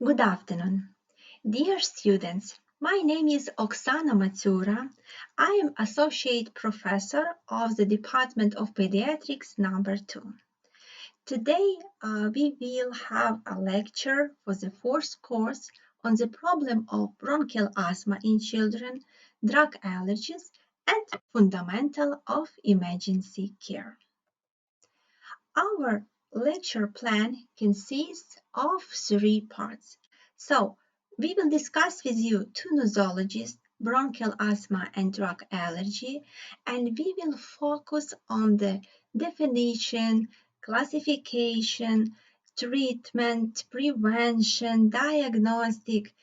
Good afternoon. Dear students, my name is Oksana Matsura. I am Associate Professor of the Department of Pediatrics number 2. Today we will have a lecture for the fourth course on the problem of bronchial asthma in children, drug allergies, and fundamental of emergency care. Our lecture plan consists of 3 parts. So, we will discuss with you 2 nosologies, bronchial asthma and drug allergy, and we will focus on the definition, classification, treatment, prevention, diagnostic,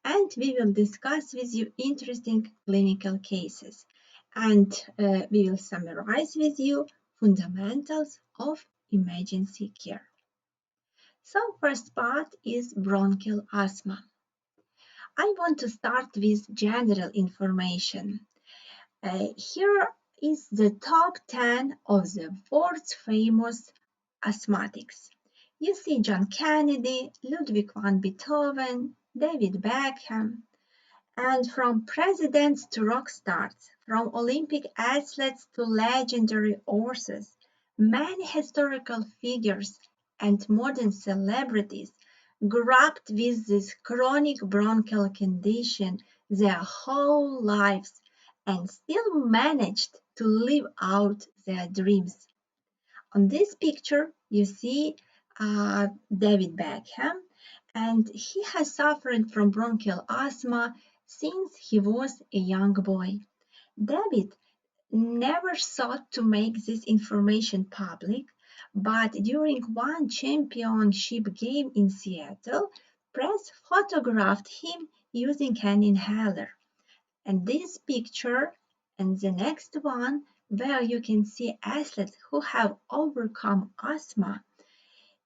and we will discuss with you interesting clinical cases. And we will summarize with you fundamentals of emergency care. So first part is bronchial asthma. I want to start with general information. Here is the top 10 of the world's famous asthmatics. You see John Kennedy, Ludwig van Beethoven, David Beckham, and from presidents to rock stars, from Olympic athletes to legendary horses, many historical figures and modern celebrities grappled with this chronic bronchial condition their whole lives and still managed to live out their dreams. On this picture, you see David Beckham, and he has suffered from bronchial asthma since he was a young boy. David never sought to make this information public, but during one championship game in Seattle, press photographed him using an inhaler. And this picture and the next one, where you can see athletes who have overcome asthma,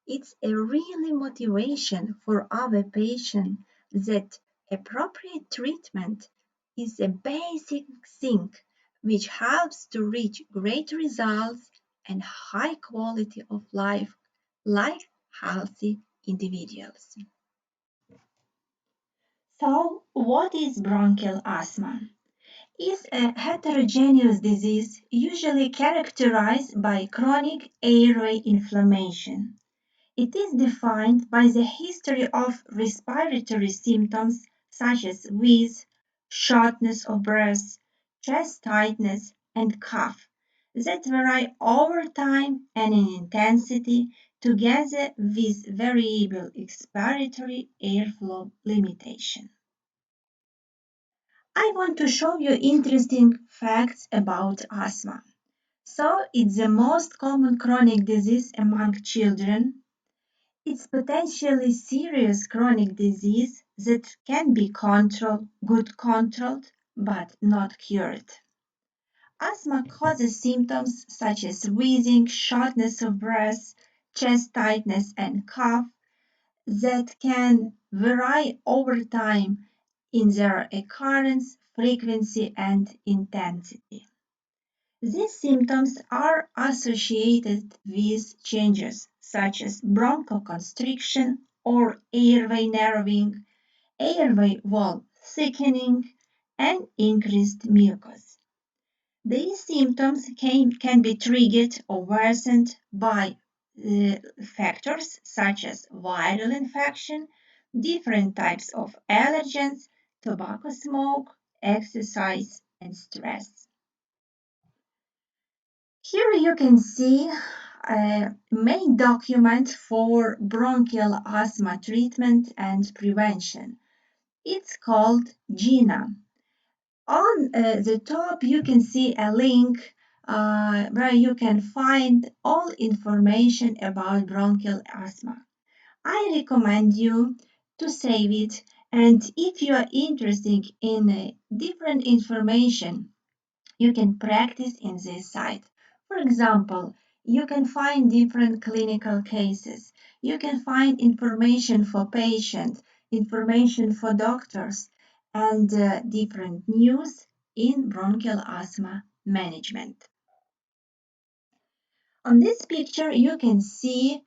it's a really motivation for our patient that appropriate treatment is a basic thing which helps to reach great results and high quality of life like healthy individuals. So, what is bronchial asthma? It's a heterogeneous disease usually characterized by chronic airway inflammation. It is defined by the history of respiratory symptoms such as wheeze, shortness of breath, chest tightness, and cough that vary over time and in intensity together with variable expiratory airflow limitation. I want to show you interesting facts about asthma. So, it's the most common chronic disease among children. It's potentially serious chronic disease that can be good controlled, but not cured. Asthma causes symptoms such as wheezing, shortness of breath, chest tightness, and cough that can vary over time in their occurrence, frequency, and intensity. These symptoms are associated with changes such as bronchoconstriction or airway narrowing, airway wall thickening, and increased mucus. These symptoms can be triggered or worsened by factors such as viral infection, different types of allergens, tobacco smoke, exercise, and stress. Here you can see a main document for bronchial asthma treatment and prevention. It's called GINA. On the top you can see a link where you can find all information about bronchial asthma. I recommend you to save it, and if you are interested in different information, you can practice in this site. For example, you can find different clinical cases. You can find information for patients, information for doctors, and different news in bronchial asthma management. On this picture, you can see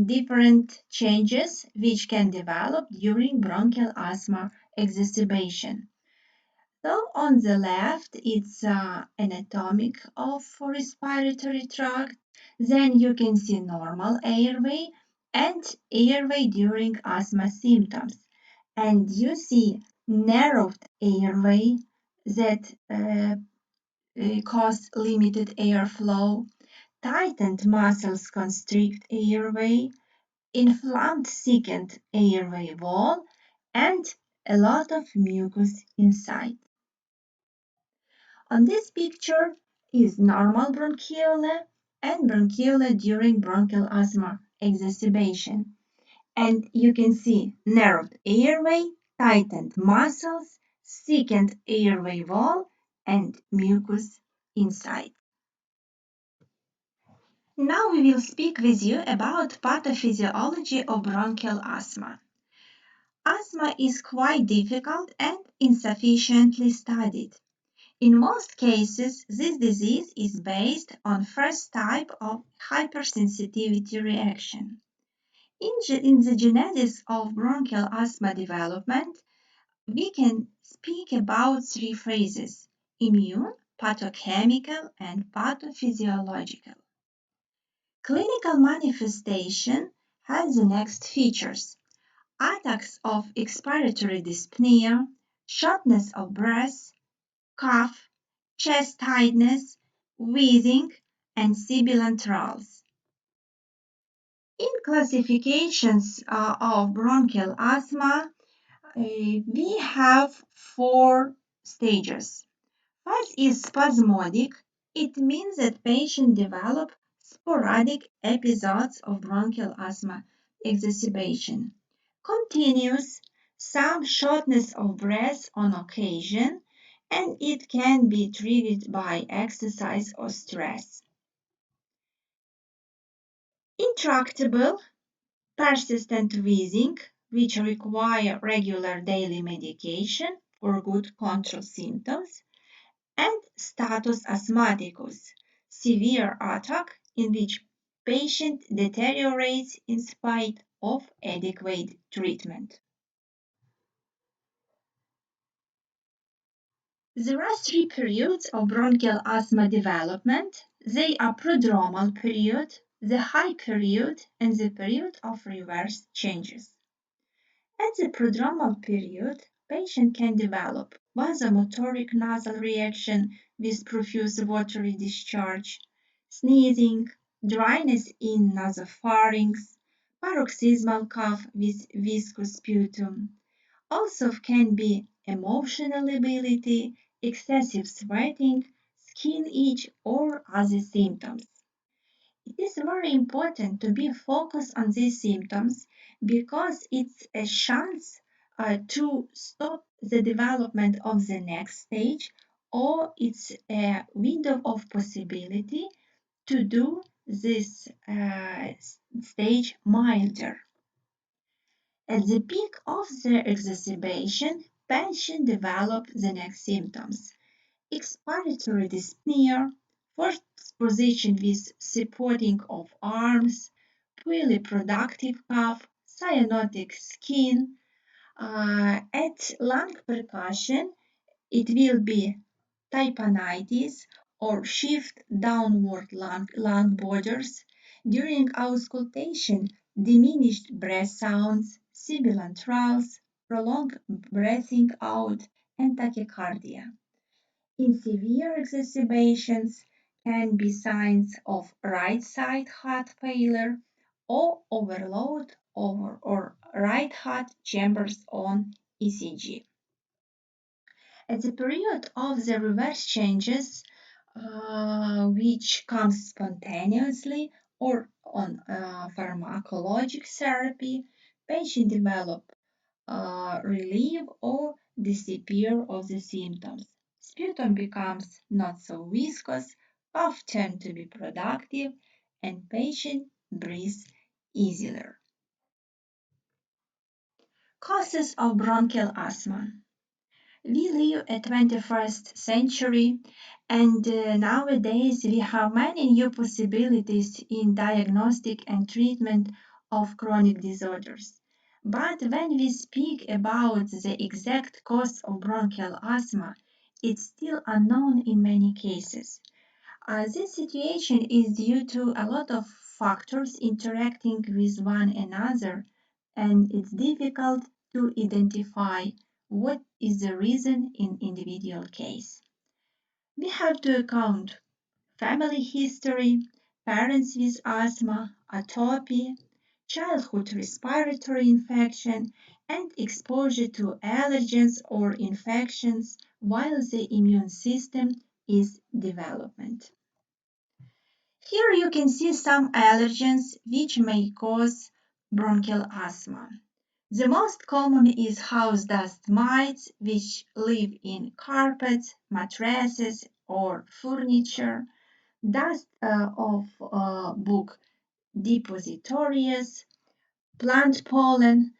different changes which can develop during bronchial asthma exacerbation. So on the left, it's anatomic of respiratory tract. Then you can see normal airway and airway during asthma symptoms. And you see narrowed airway that cause limited airflow, tightened muscles constrict airway, inflamed thickened airway wall, and a lot of mucus inside. On this picture is normal bronchiola and bronchiola during bronchial asthma exacerbation. And you can see narrowed airway, tightened muscles, thickened airway wall, and mucus inside. Now we will speak with you about pathophysiology of bronchial asthma. Asthma is quite difficult and insufficiently studied. In most cases, this disease is based on first type of hypersensitivity reaction. In the genetics of bronchial asthma development, we can speak about three phases: immune, pathochemical, and pathophysiological. Clinical manifestation has the next features: attacks of expiratory dyspnea, shortness of breath, cough, chest tightness, wheezing, and sibilant rales. In classifications of bronchial asthma, we have 4 stages. First is spasmodic. It means that patient develop sporadic episodes of bronchial asthma exacerbation. Continuous, some shortness of breath on occasion, and it can be triggered by exercise or stress. Intractable, persistent wheezing, which require regular daily medication for good control symptoms, and status asthmaticus, severe attack in which patient deteriorates in spite of adequate treatment. There are 3 periods of bronchial asthma development. They are prodromal period, the high period, and the period of reverse changes. At the prodromal period, patient can develop vasomotoric nasal reaction with profuse watery discharge, sneezing, dryness in nasopharynx, paroxysmal cough with viscous sputum. Also can be emotional lability, excessive sweating, skin itch, or other symptoms. It is very important to be focused on these symptoms because it's a chance to stop the development of the next stage, or it's a window of possibility to do this stage milder. At the peak of the exacerbation, patient develop the next symptoms: expiratory dyspnea, first position with supporting of arms, poorly productive cough, cyanotic skin. At lung percussion, it will be tympanitis or shift downward lung borders. During auscultation, diminished breath sounds, sibilant rales, prolonged breathing out, and tachycardia. In severe exacerbations can be signs of right side heart failure or overload or right heart chambers on ECG. At the period of the reverse changes, which comes spontaneously or on pharmacologic therapy, patient develop relief or disappear of the symptoms. Sputum becomes not so viscous, cough tend to be productive, and patient breathes easier. Causes of bronchial asthma. We live at 21st century, and nowadays we have many new possibilities in diagnostic and treatment of chronic disorders. But when we speak about the exact cause of bronchial asthma, it's still unknown in many cases. This situation is due to a lot of factors interacting with one another, and it's difficult to identify what is the reason in individual case. We have to account family history, parents with asthma, atopy, childhood respiratory infection, and exposure to allergens or infections while the immune system is development. Here you can see some allergens which may cause bronchial asthma. The most common is house dust mites, which live in carpets, mattresses, or furniture, dust of book depositories, plant pollen,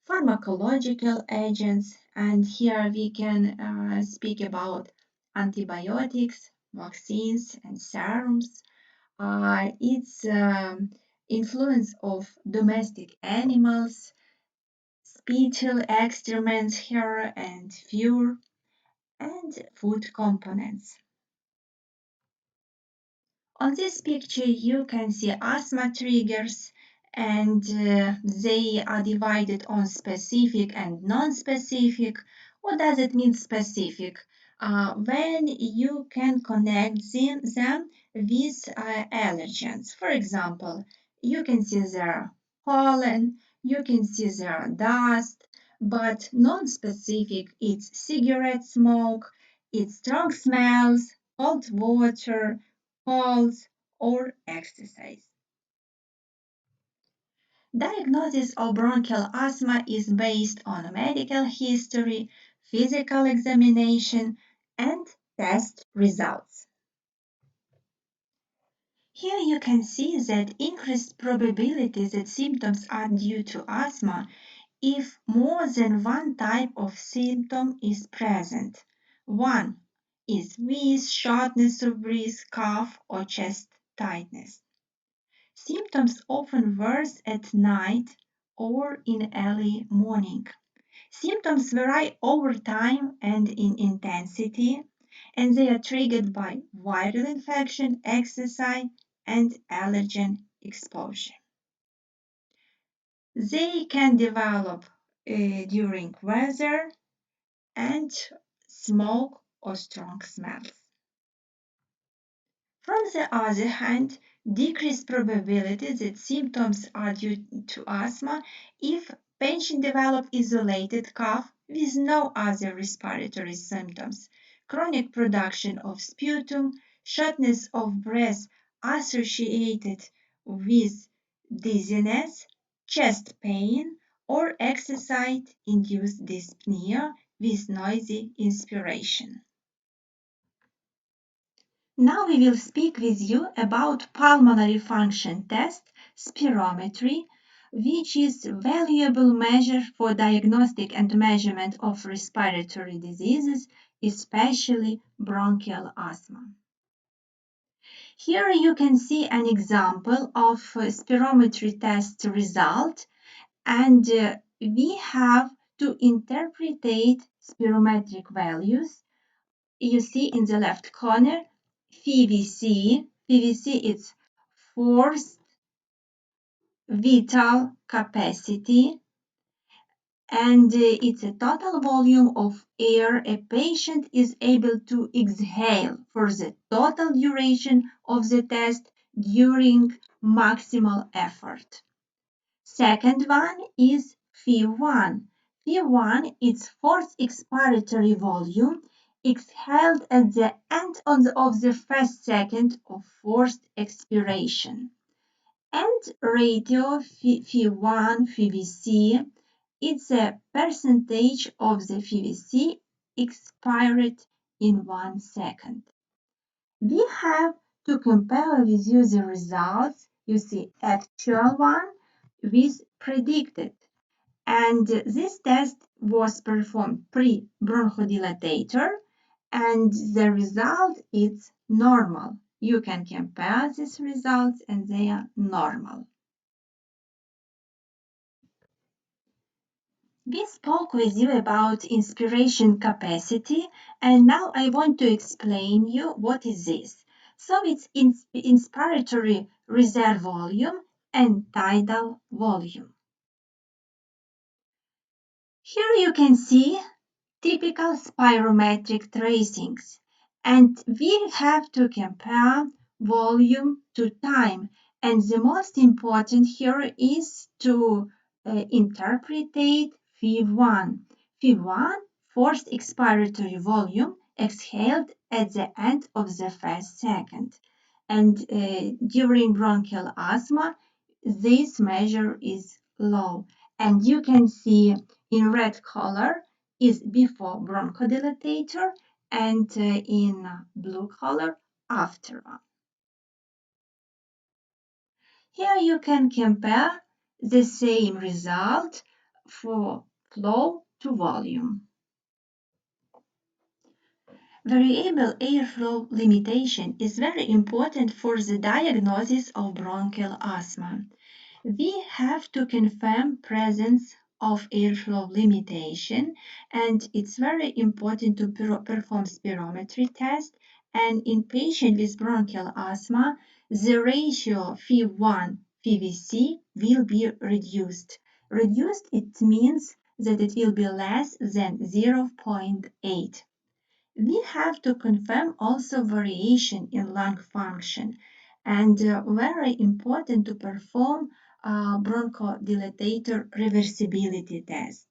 pharmacological agents, and here we can speak about antibiotics, vaccines, and serums. Its influence of domestic animals, species, excrements, hair and fur, and food components. On this picture, you can see asthma triggers, and they are divided on specific and non-specific. What does it mean, specific? When you can connect them with allergens. For example, you can see their pollen, you can see their dust, but non-specific, it's cigarette smoke, it's strong smells, cold water, colds, or exercise. Diagnosis of bronchial asthma is based on medical history, physical examination, and test results. Here you can see that increased probability that symptoms are due to asthma if more than one type of symptom is present. One is wheeze, shortness of breath, cough, or chest tightness. Symptoms often worse at night or in early morning. Symptoms vary over time and in intensity, and they are triggered by viral infection, exercise, and allergen exposure. They can develop during weather and smoke or strong smells. From the other hand, decreased probability that symptoms are due to asthma if patient develop isolated cough with no other respiratory symptoms, chronic production of sputum, shortness of breath associated with dizziness, chest pain, or exercise-induced dyspnea with noisy inspiration. Now we will speak with you about pulmonary function test, spirometry, which is a valuable measure for diagnostic and measurement of respiratory diseases, especially bronchial asthma. Here you can see an example of a spirometry test result, and we have to interpret spirometric values. You see in the left corner PVC. PVC is forced vital capacity, and it's a total volume of air a patient is able to exhale for the total duration of the test during maximal effort. Second one is Phi1. Phi1 is forced expiratory volume exhaled at the end of the first second of forced expiration. And ratio Phi1 PVC is a percentage of the PVC expired in 1 second. We have to compare with you the results. You see actual one with predicted. And this test was performed pre-bronchodilatator, and the result is normal. You can compare these results and they are normal. We spoke with you about inspiration capacity, and now I want to explain you what is this. So it's inspiratory reserve volume and tidal volume. Here you can see typical spirometric tracings, and we have to compare volume to time, and the most important here is to interpret FIV1. FIV1, forced expiratory volume, exhaled at the end of the first second, and during bronchial asthma this measure is low, and you can see in red color is before bronchodilatator and in blue color after one. Here you can compare the same result for flow to volume. Variable airflow limitation is very important for the diagnosis of bronchial asthma. We have to confirm presence of airflow limitation, and it's very important to perform spirometry test. And in patients with bronchial asthma, the ratio FIV1 FIVC will be reduced. Reduced, it means that it will be less than 0.8. We have to confirm also variation in lung function, and very important to perform bronchodilatator reversibility test.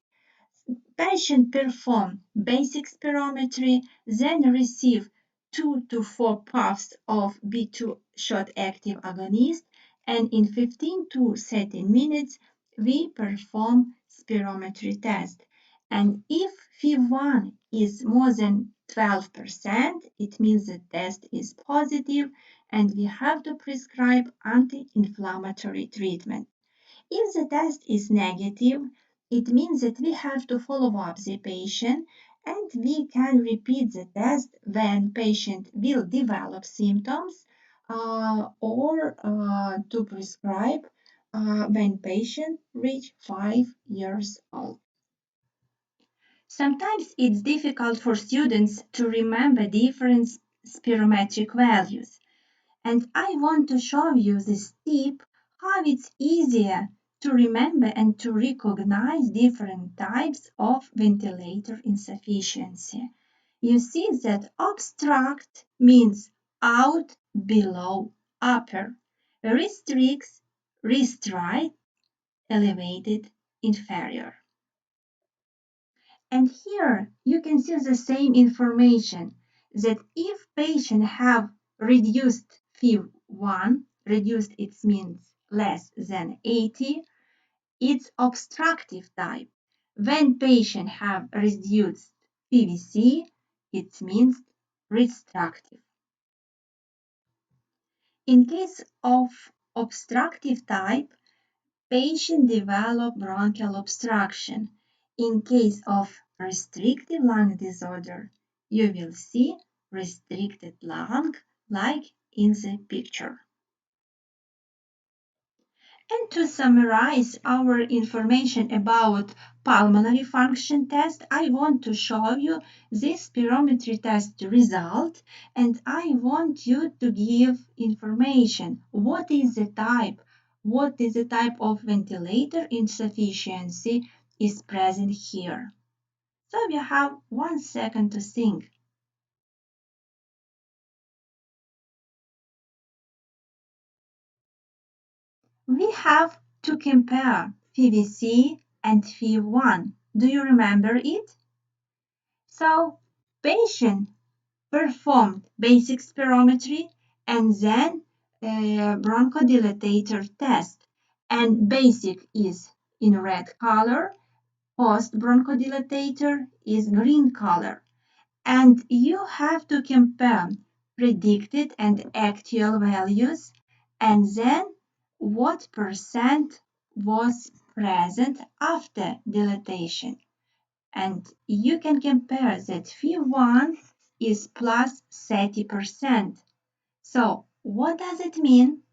Patient perform basic spirometry, then receive 2 to 4 puffs of B2 short active agonist, and in 15 to 30 minutes we perform spirometry test. And if FIV1 is more than 12%, it means the test is positive and we have to prescribe anti-inflammatory treatment. If the test is negative, it means that we have to follow up the patient and we can repeat the test when patient will develop symptoms or to prescribe when patient reach 5 years old. Sometimes it's difficult for students to remember different spirometric values. And I want to show you this tip how it's easier to remember and to recognize different types of ventilator insufficiency. You see that obstruct means out, below, upper. Restricts, restrict, elevated, inferior. And here you can see the same information that if patient have reduced FIV1, reduced it means less than 80, it's obstructive type. When patient have reduced PVC, it means restrictive. In case of obstructive type, patient develop bronchial obstruction. In case of restrictive lung disorder, you will see restricted lung like in the picture. And to summarize our information about pulmonary function test, I want to show you this spirometry test result, and I want you to give information. What is the type of ventilator insufficiency is present here? So you have 1 second to think. We have to compare PVC and FIV1. Do you remember it? So, patient performed basic spirometry and then bronchodilatator test. And basic is in red color, post bronchodilatator is green color. And you have to compare predicted and actual values and then what percent was present after dilatation. And you can compare that FIV1 is plus 30%. So what does it mean?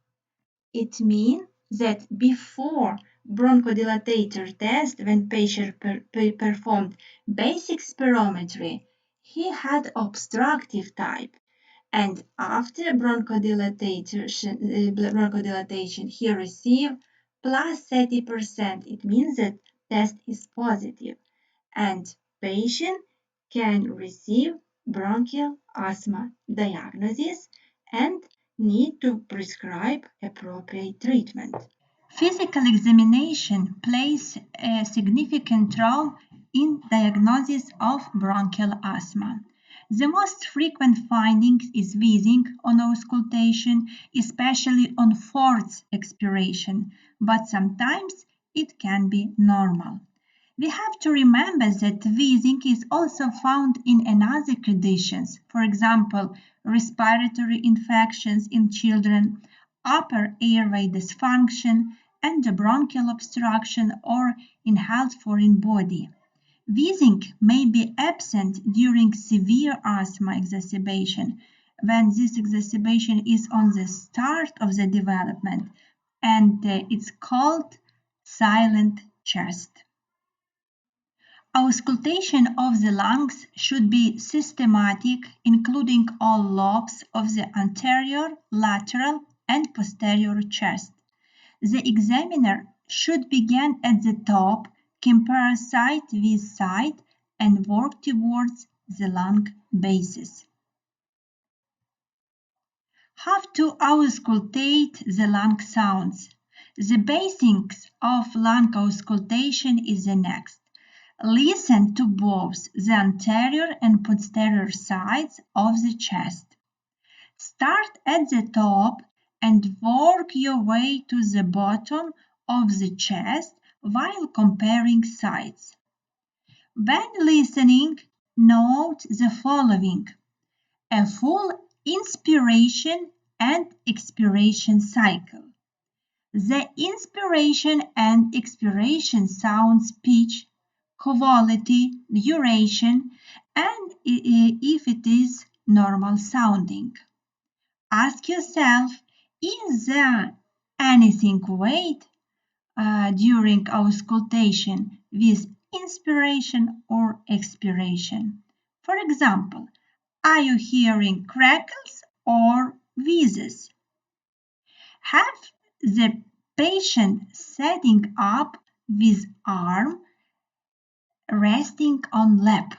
It means that before bronchodilatator test when patient performed basic spirometry, he had obstructive type. And after bronchodilation, he received plus 30%. It means that test is positive. And patient can receive bronchial asthma diagnosis and need to prescribe appropriate treatment. Physical examination plays a significant role in diagnosis of bronchial asthma. The most frequent finding is wheezing on auscultation, especially on forced expiration, but sometimes it can be normal. We have to remember that wheezing is also found in another conditions, for example, respiratory infections in children, upper airway dysfunction, and bronchial obstruction or inhaled foreign body. Wheezing may be absent during severe asthma exacerbation, when this exacerbation is on the start of the development, and it's called silent chest. Auscultation of the lungs should be systematic, including all lobes of the anterior, lateral, and posterior chest. The examiner should begin at the top, compare side with side, and work towards the lung bases. How to auscultate the lung sounds? The basics of lung auscultation is the next. Listen to both the anterior and posterior sides of the chest. Start at the top and work your way to the bottom of the chest while comparing sides. When listening, note the following: a full inspiration and expiration cycle. The inspiration and expiration sounds pitch, quality, duration, and if it is normal sounding. Ask yourself, is there anything weird during auscultation with inspiration or expiration? For example, are you hearing crackles or wheezes? Have the patient sitting up with arm resting on lap.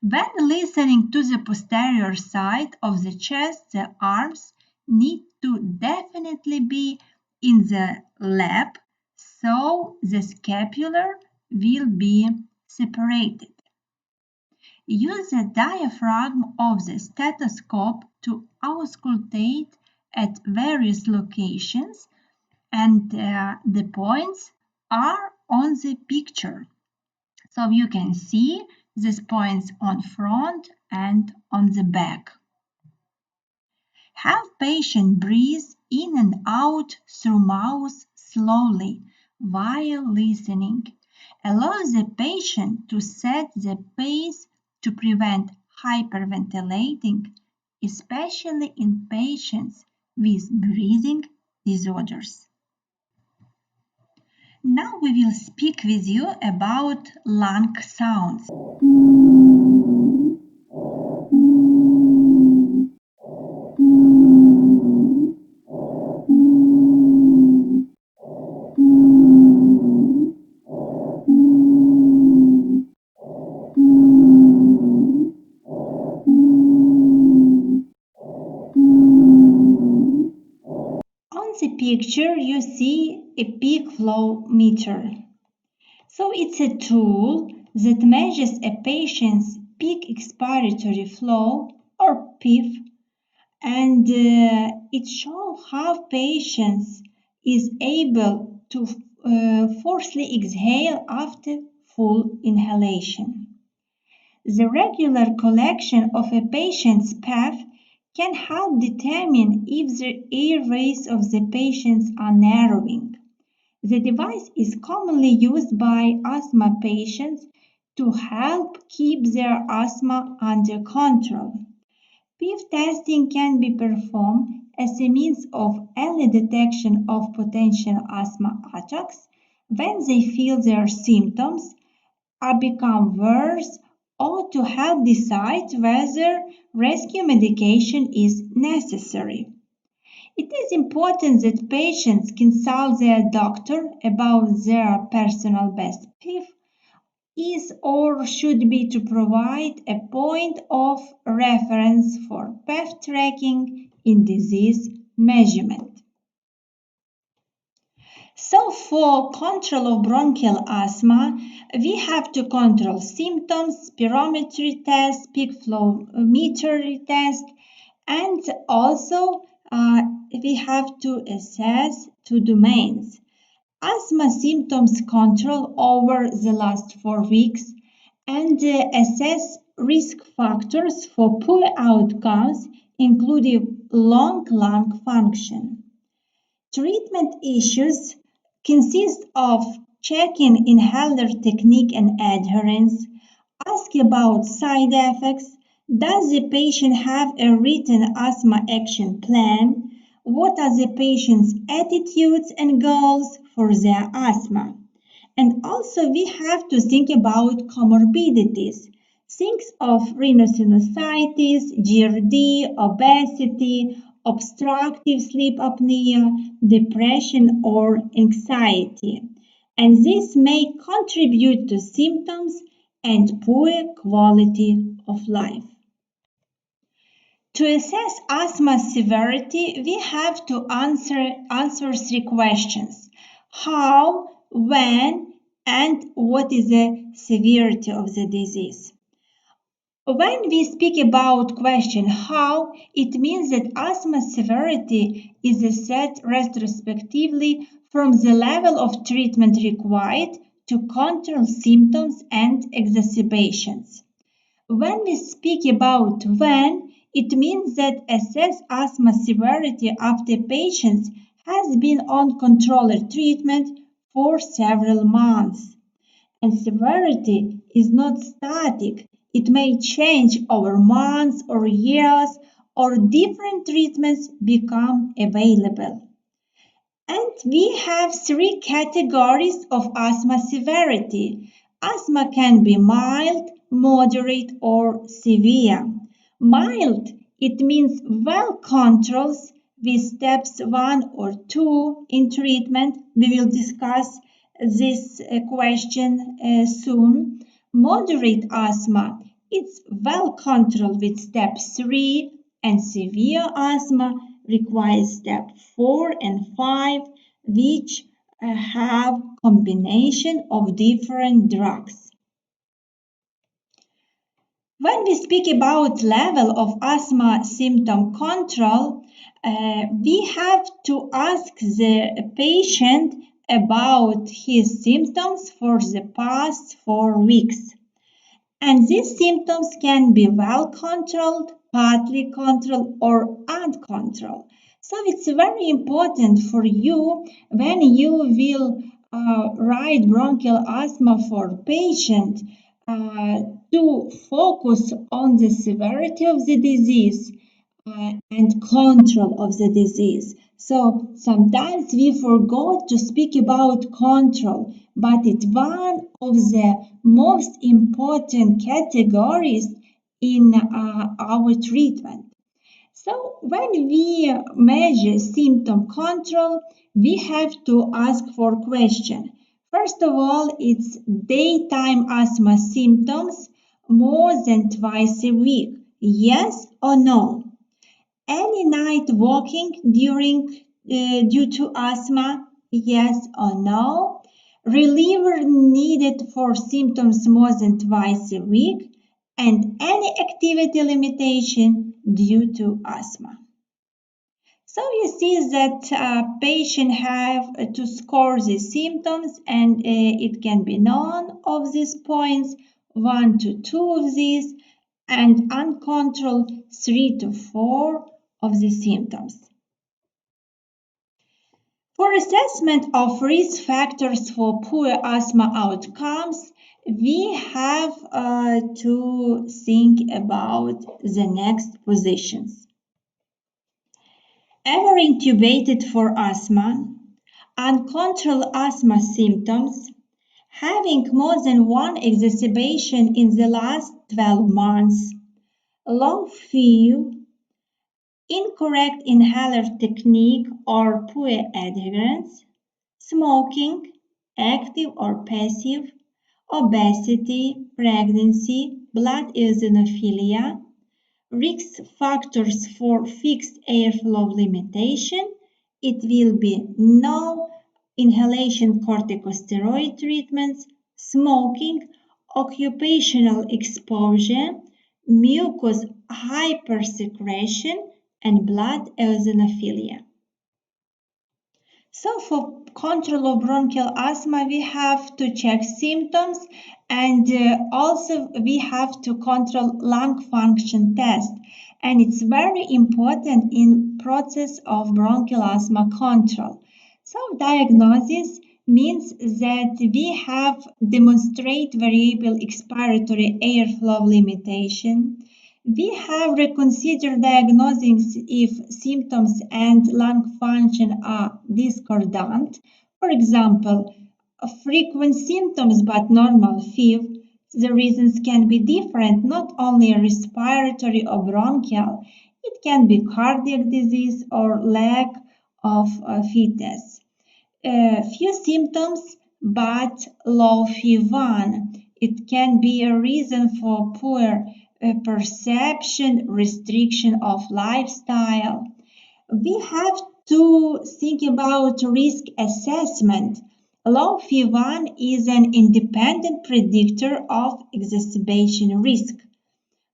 When listening to the posterior side of the chest, the arms need to definitely be in the lap, so the scapula will be separated. Use the diaphragm of the stethoscope to auscultate at various locations, and the points are on the picture. So you can see these points on front and on the back. Have patient breathe in and out through mouth slowly while listening. Allow the patient to set the pace to prevent hyperventilating, especially in patients with breathing disorders. Now we will speak with you about lung sounds. On the picture you see a peak flow meter. So it's a tool that measures a patient's peak expiratory flow or PIF, and it shows how patients is able to forcefully exhale after full inhalation. The regular collection of a patient's PAF can help determine if the airways of the patients are narrowing. The device is commonly used by asthma patients to help keep their asthma under control. PIF testing can be performed as a means of early detection of potential asthma attacks when they feel their symptoms are become worse or to help decide whether rescue medication is necessary. It is important that patients consult their doctor about their personal best PIF is or should be to provide a point of reference for PEF tracking in disease measurement. So for control of bronchial asthma, we have to control symptoms, spirometry test, peak flow meter test, and also we have to assess two domains. Asthma symptoms control over the last 4 weeks and assess risk factors for poor outcomes, including long lung function. Treatment issues consist of checking inhaler technique and adherence, ask about side effects, does the patient have a written asthma action plan, what are the patient's attitudes and goals for their asthma. And also we have to think about comorbidities. Think of rhinosinusitis, GERD, obesity, obstructive sleep apnea, depression or anxiety. And this may contribute to symptoms and poor quality of life. To assess asthma severity, we have to answer 3 questions. How, when, and what is the severity of the disease? When we speak about question how, it means that asthma severity is assessed retrospectively from the level of treatment required to control symptoms and exacerbations. When we speak about when, it means that assess asthma severity after patient has been on controlled treatment for several months. And severity is not static. It may change over months or years or different treatments become available. And we have 3 categories of asthma severity. Asthma can be mild, moderate, or severe. Mild, it means well controlled with steps 1 or 2 in treatment. We will discuss this question soon. Moderate asthma, it's well controlled with step 3, and severe asthma requires step 4 and 5, which have combination of different drugs. When we speak about level of asthma symptom control, we have to ask the patient about his symptoms for the past 4 weeks. And these symptoms can be well controlled, partly controlled, or uncontrolled. So it's very important for you when you will write bronchial asthma for patient to focus on the severity of the disease and control of the disease. So sometimes we forgot to speak about control, but it's one of the most important categories in our treatment. So when we measure symptom control, we have to ask for question. First of all, it's daytime asthma symptoms more than twice a week. Yes or no? Any night walking due to asthma? Yes or no? Reliever needed for symptoms more than twice a week? And any activity limitation due to asthma. So you see that patients have to score the symptoms, and it can be none of these points, 1 to 2 of these, and uncontrolled 3 to 4 of the symptoms. For assessment of risk factors for poor asthma outcomes, we have to think about the next positions. Ever intubated for asthma? uncontrolled asthma symptoms, having more than one exacerbation in the last 12 months, low fever, incorrect inhaler technique or poor adherence, smoking, active or passive, obesity, pregnancy, blood eosinophilia, risk factors for fixed airflow limitation. It will be no inhalation corticosteroid treatments, smoking, occupational exposure, mucus hypersecretion, and blood eosinophilia. So for control of bronchial asthma, we have to check symptoms and also we have to control lung function test. And it's very important in process of bronchial asthma control. So diagnosis means that we have demonstrate variable expiratory airflow limitation. We have reconsidered diagnosing if symptoms and lung function are discordant. For example, frequent symptoms but normal fever. The reasons can be different, not only respiratory or bronchial. It can be cardiac disease or lack of fitness. Few symptoms but low fever. It can be a reason for poor perception, restriction of lifestyle. We have to think about risk assessment. Low fever is an independent predictor of exacerbation risk.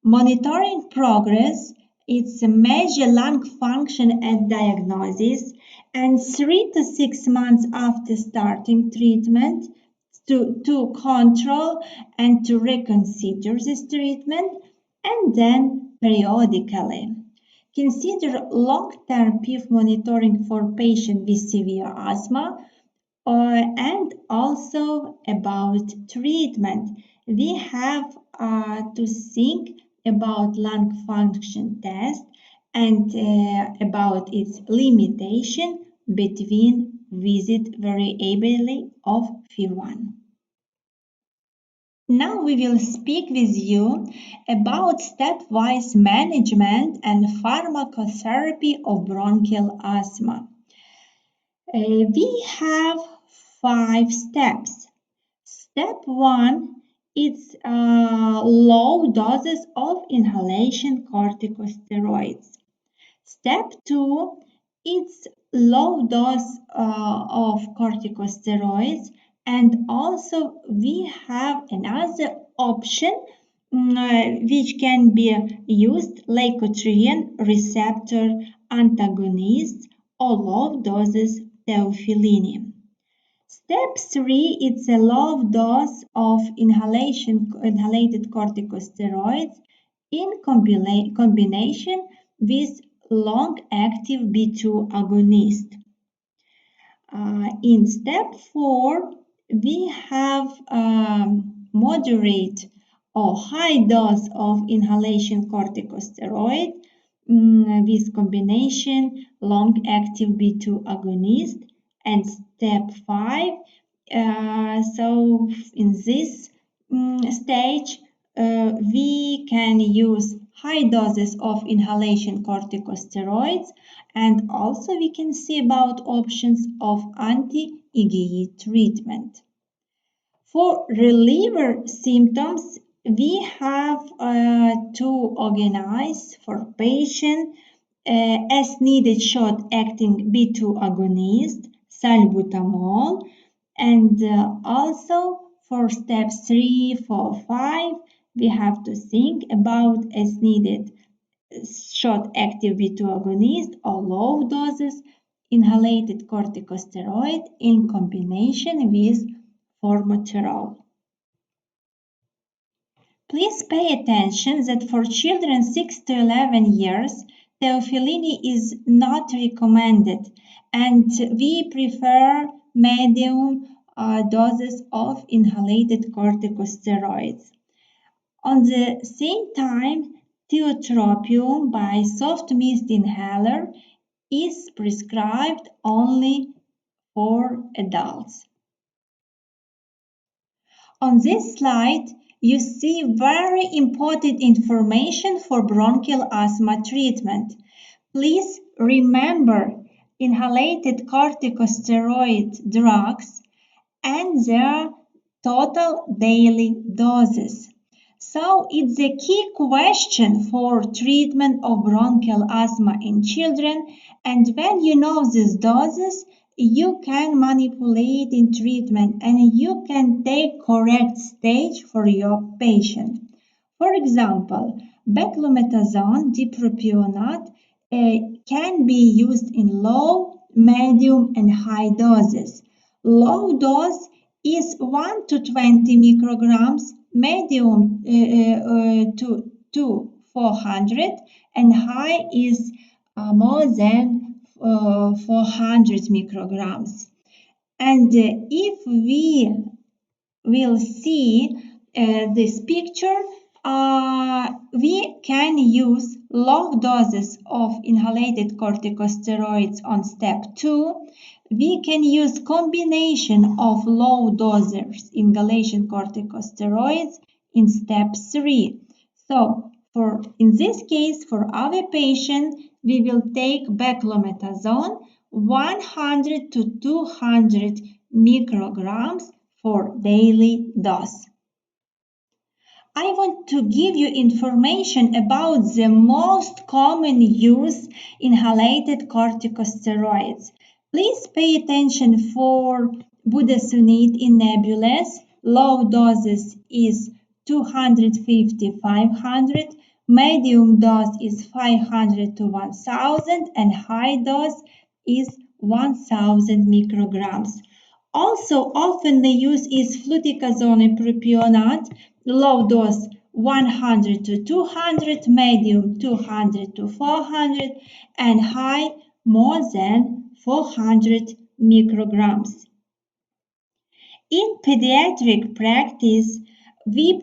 Monitoring progress, it's a measure lung function at diagnosis and 3 to 6 months after starting treatment to control and to reconsider this treatment and then periodically. Consider long-term PIF monitoring for patients with severe asthma and also about treatment. We have to think about lung function test and about its limitation between visit variability of FIV1. Now we will speak with you about stepwise management and pharmacotherapy of bronchial asthma. We have 5 steps. Step 1 is low doses of inhalation corticosteroids. Step 2 is low dose of corticosteroids, and also we have another option which can be used, leukotriene receptor antagonists or low doses theophylline. Step 3 is a low dose of inhalated corticosteroids in combination with long-active B2 agonist. In step 4, we have moderate or high dose of inhalation corticosteroid with combination long-active B2 agonist. And step 5, so in this stage, we can use high doses of inhalation corticosteroids, and also we can see about options of anti-IgE treatment. For reliever symptoms, we have to organize for patient as needed short-acting B2 agonist, salbutamol, and also for steps 3, 4, 5, we have to think about as needed short-active B2 agonist or low doses inhalated corticosteroid in combination with formoterol. Please pay attention that for children 6 to 11 years, theophylline is not recommended, and we prefer medium doses of inhalated corticosteroids. On the same time, tiotropium by soft mist inhaler is prescribed only for adults. On this slide, you see very important information for bronchial asthma treatment. Please remember inhalated corticosteroid drugs and their total daily doses. So it's a key question for treatment of bronchial asthma in children, and when you know these doses, you can manipulate in treatment and you can take correct stage for your patient. For example, beclometasone dipropionate can be used in low, medium, and high doses. Low dose is 1 to 20 micrograms, medium to 400, and high is more than 400 micrograms. And if we will see this picture, we can use low doses of inhalated corticosteroids on step 2. We can use combination of low doses inhalation corticosteroids in step 3. So in this case, for our patient, we will take beclometasone 100 to 200 micrograms for daily dose. I want to give you information about the most common use inhalated corticosteroids. Please pay attention for budesonide in nebulous. Low doses is 250-500, medium dose is 500 to 1000, and high dose is 1000 micrograms. Also often used is fluticasone propionate, low dose 100 to 200, medium 200 to 400, and high more than 400 micrograms. In pediatric practice, we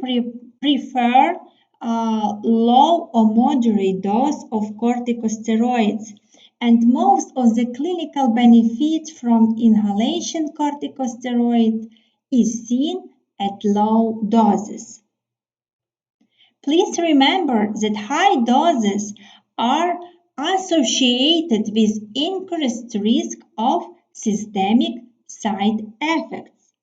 prefer low or moderate dose of corticosteroids, and most of the clinical benefit from inhalation corticosteroid is seen at low doses. Please remember that high doses are associated with increased risk of systemic side effects.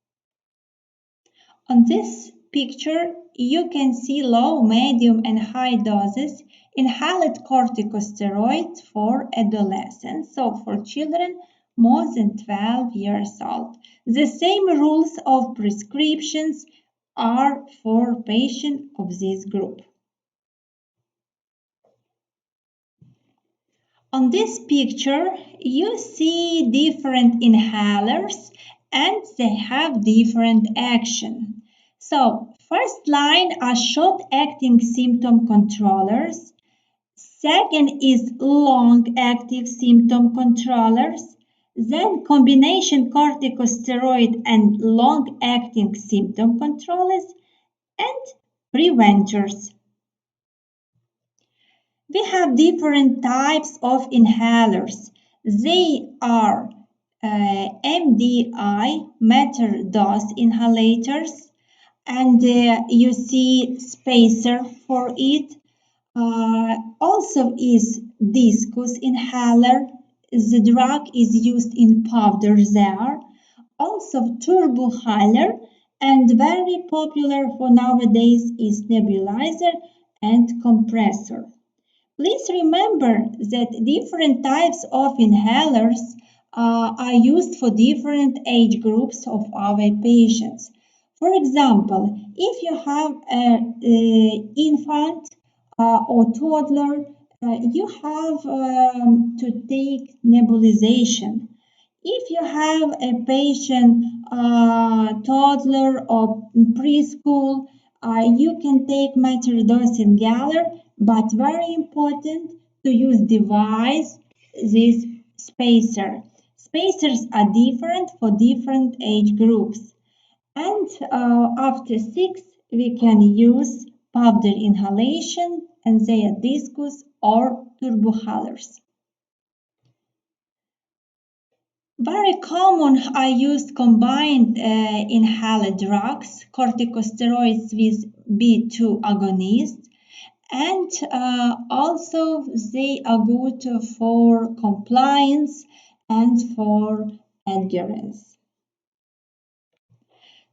On this picture, you can see low, medium, and high doses inhaled corticosteroids for adolescents, so for children more than 12 years old. The same rules of prescriptions are for patients of this group. On this picture, you see different inhalers and they have different action. So, first line are short-acting symptom controllers. Second is long-active symptom controllers. Then combination corticosteroid and long-acting symptom controllers and preventers. We have different types of inhalers. They are MDI, meter dose inhalators, and you see spacer for it. Also is discus inhaler. The drug is used in powder there. Also turbohaler, and very popular for nowadays is nebulizer and compressor. Please remember that different types of inhalers are used for different age groups of our patients. For example, if you have an infant or toddler, you have to take nebulization. If you have a patient, toddler or preschool, you can take metrodose inhaler, but very important to use device this spacer. Spacers are different for different age groups. And after 6, we can use powder inhalation and they are discus or turbohalers. Very common are used combined inhaled drugs, corticosteroids with B2 agonists, and also they are good for compliance and for adherence.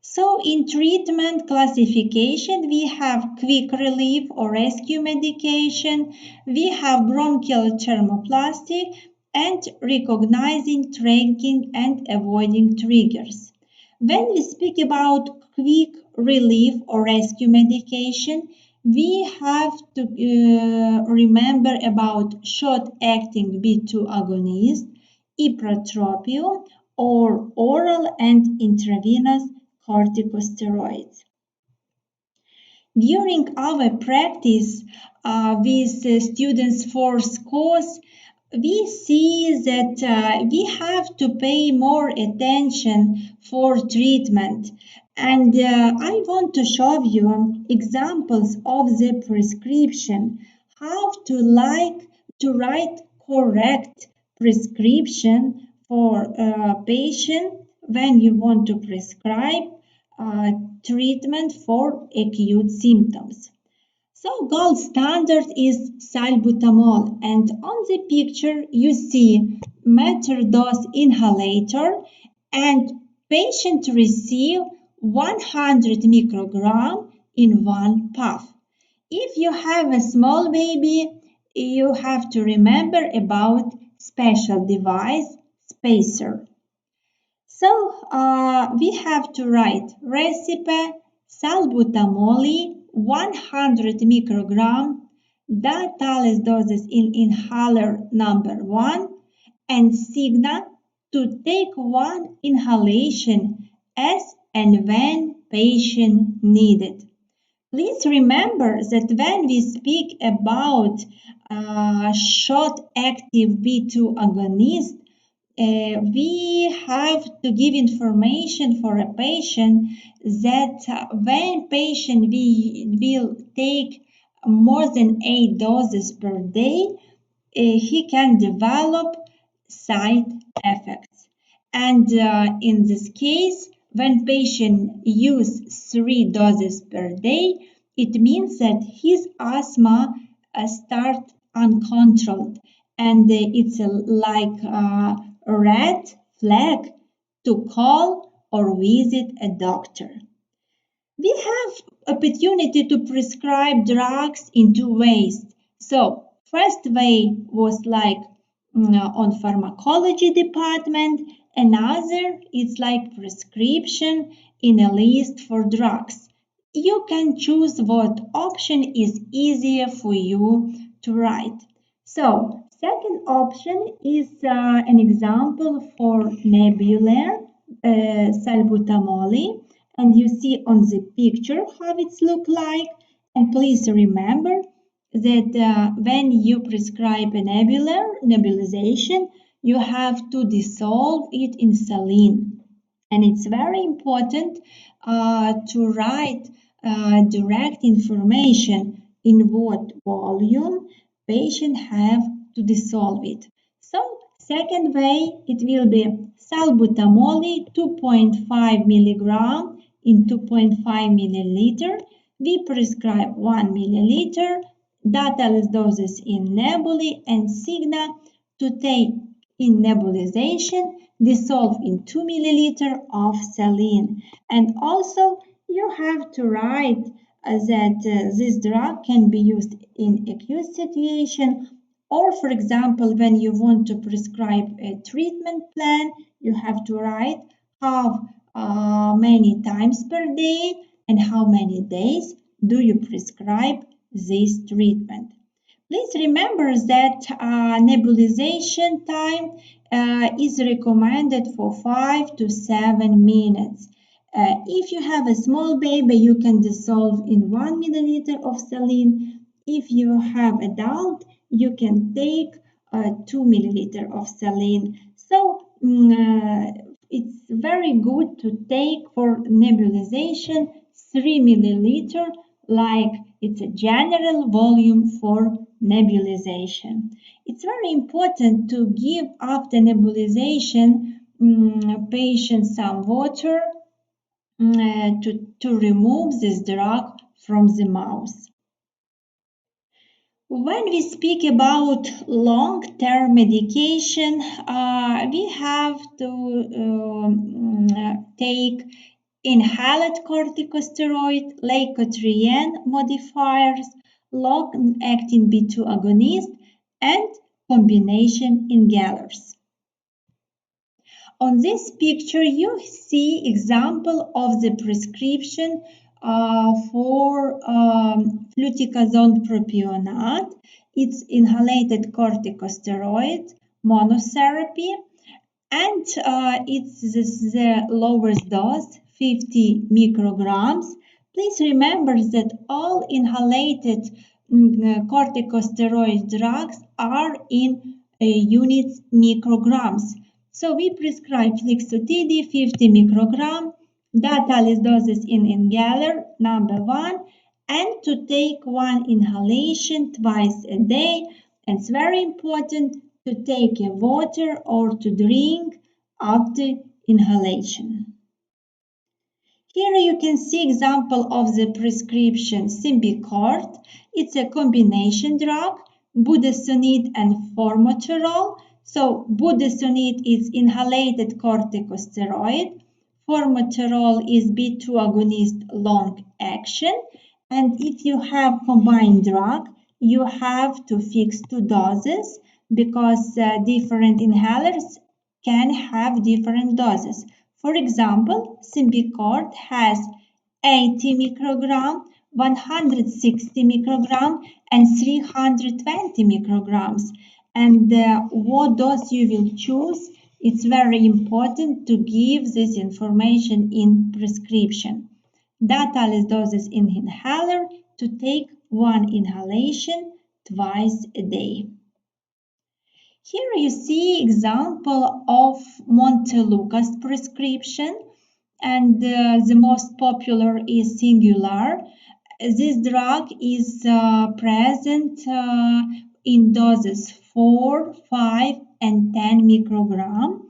So in treatment classification, we have quick relief or rescue medication, we have bronchial thermoplasty, and recognizing, tracking, and avoiding triggers. When we speak about quick relief or rescue medication, we have to remember about short-acting B2 agonist, ipratropium, or oral and intravenous corticosteroids. During our practice with students for course, we see that we have to pay more attention for treatment. And I want to show you examples of the prescription, how to write correct prescription for a patient when you want to prescribe treatment for acute symptoms. So gold standard is salbutamol, and on the picture you see meter dose inhalator and patient receive 100 microgram in one puff. If you have a small baby, you have to remember about special device spacer. So we have to write recipe salbutamol 100 microgram, Datalis doses in inhaler number 1, and Signa to take one inhalation as and when patient needed. Please remember that when we speak about short-active B2 agonist, we have to give information for a patient that when patient will take more than 8 doses per day, he can develop side effects. And in this case, when patient use 3 doses per day, it means that his asthma start uncontrolled, and it's like a red flag to call or visit a doctor. We have opportunity to prescribe drugs in two ways. So first way was like on pharmacology department. Another is like prescription in a list for drugs. You can choose what option is easier for you to write. So second option is an example for nebular salbutamol, and you see on the picture how it's look like. And please remember that when you prescribe a nebulization, you have to dissolve it in saline. And it's very important to write direct information in what volume patient have to dissolve it. So second way, it will be salbutamol 2.5 milligram in 2.5 milliliter. We prescribe 1 milliliter, Datalis doses in nebulae, and Signa to take in nebulization, dissolve in 2 milliliter of saline. And also you have to write that this drug can be used in acute situation, or for example when you want to prescribe a treatment plan, you have to write how many times per day and how many days do you prescribe this treatment. Please remember that nebulization time is recommended for 5 to 7 minutes. If you have a small baby, you can dissolve in 1 milliliter of saline. If you have adult, you can take 2 milliliter of saline. So it's very good to take for nebulization 3 milliliter, like it's a general volume for nebulization. It's very important to give after nebulization patient some water to remove this drug from the mouth. When we speak about long-term medication, we have to take inhaled corticosteroid, leukotriene modifiers, long-acting B2 agonist, and combination inhalers. On this picture, you see example of the prescription for fluticasone propionate. It's inhaled corticosteroid monotherapy, and it's the lowest dose, 50 micrograms. Please remember that all inhaled corticosteroid drugs are in units micrograms. So we prescribe Flixotide 50 microgram, dataless doses in inhaler number 1, and to take one inhalation twice a day. And it's very important to take a water or to drink after inhalation. Here you can see example of the prescription Symbicort. It's a combination drug, budesonide and formoterol. So budesonide is inhaled corticosteroid. Formoterol is B2 agonist long action. And if you have combined drug, you have to fix 2 doses because different inhalers can have different doses. For example, Symbicort has 80 microgram, 160 microgram, and 320 micrograms. And what dose you will choose, it's very important to give this information in prescription. Dataless doses in inhaler to take one inhalation twice a day. Here you see example of Montelukast prescription, and the most popular is Singular. This drug is present in doses 4, 5, and 10 microgram.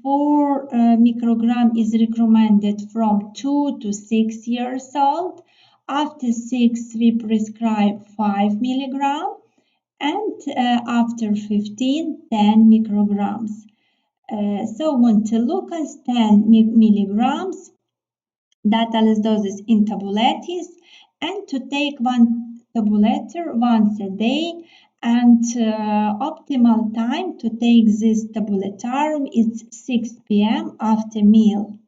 4 microgram is recommended from 2 to 6 years old. After 6, we prescribe 5 milligram. And after 15, 10 micrograms. So Montelukast 10 milligrams, dataless doses in tablettes, and to take one tabletter once a day, and optimal time to take this tablettarum is 6 p.m. after meal.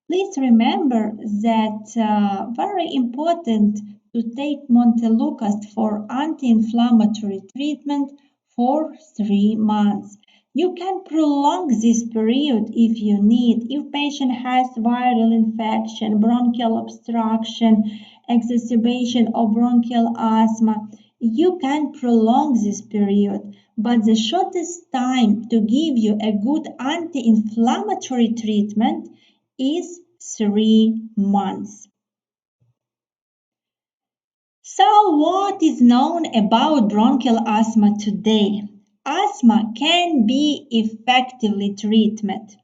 Please remember that very important to take Montelukast for anti-inflammatory treatment for 3 months. You can prolong this period if you need. If patient has viral infection, bronchial obstruction, exacerbation of bronchial asthma, you can prolong this period. But the shortest time to give you a good anti-inflammatory treatment is 3 months. So what is known about bronchial asthma today? Asthma can be effectively treated.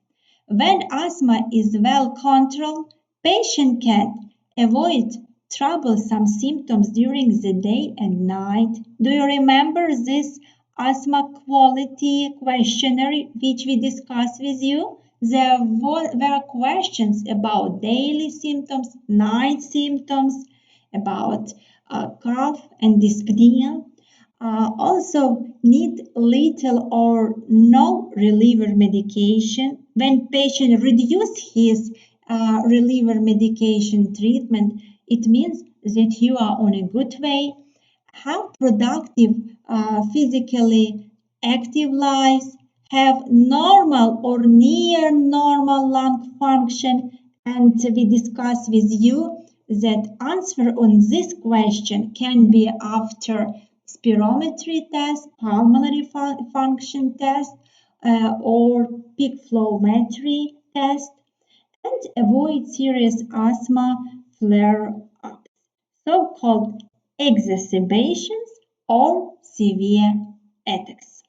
When asthma is well controlled, patient can avoid troublesome symptoms during the day and night. Do you remember this asthma quality questionnaire which we discussed with you? There were questions about daily symptoms, night symptoms, about cough and dyspnea. Also need little or no reliever medication. When patient reduce his reliever medication treatment, it means that you are on a good way. Have productive, physically active lives, have normal or near normal lung function, and we discuss with you that answer on this question can be after spirometry test, pulmonary function test, or peak flowmetry test, and avoid serious asthma flare-ups, so-called exacerbations or severe attacks.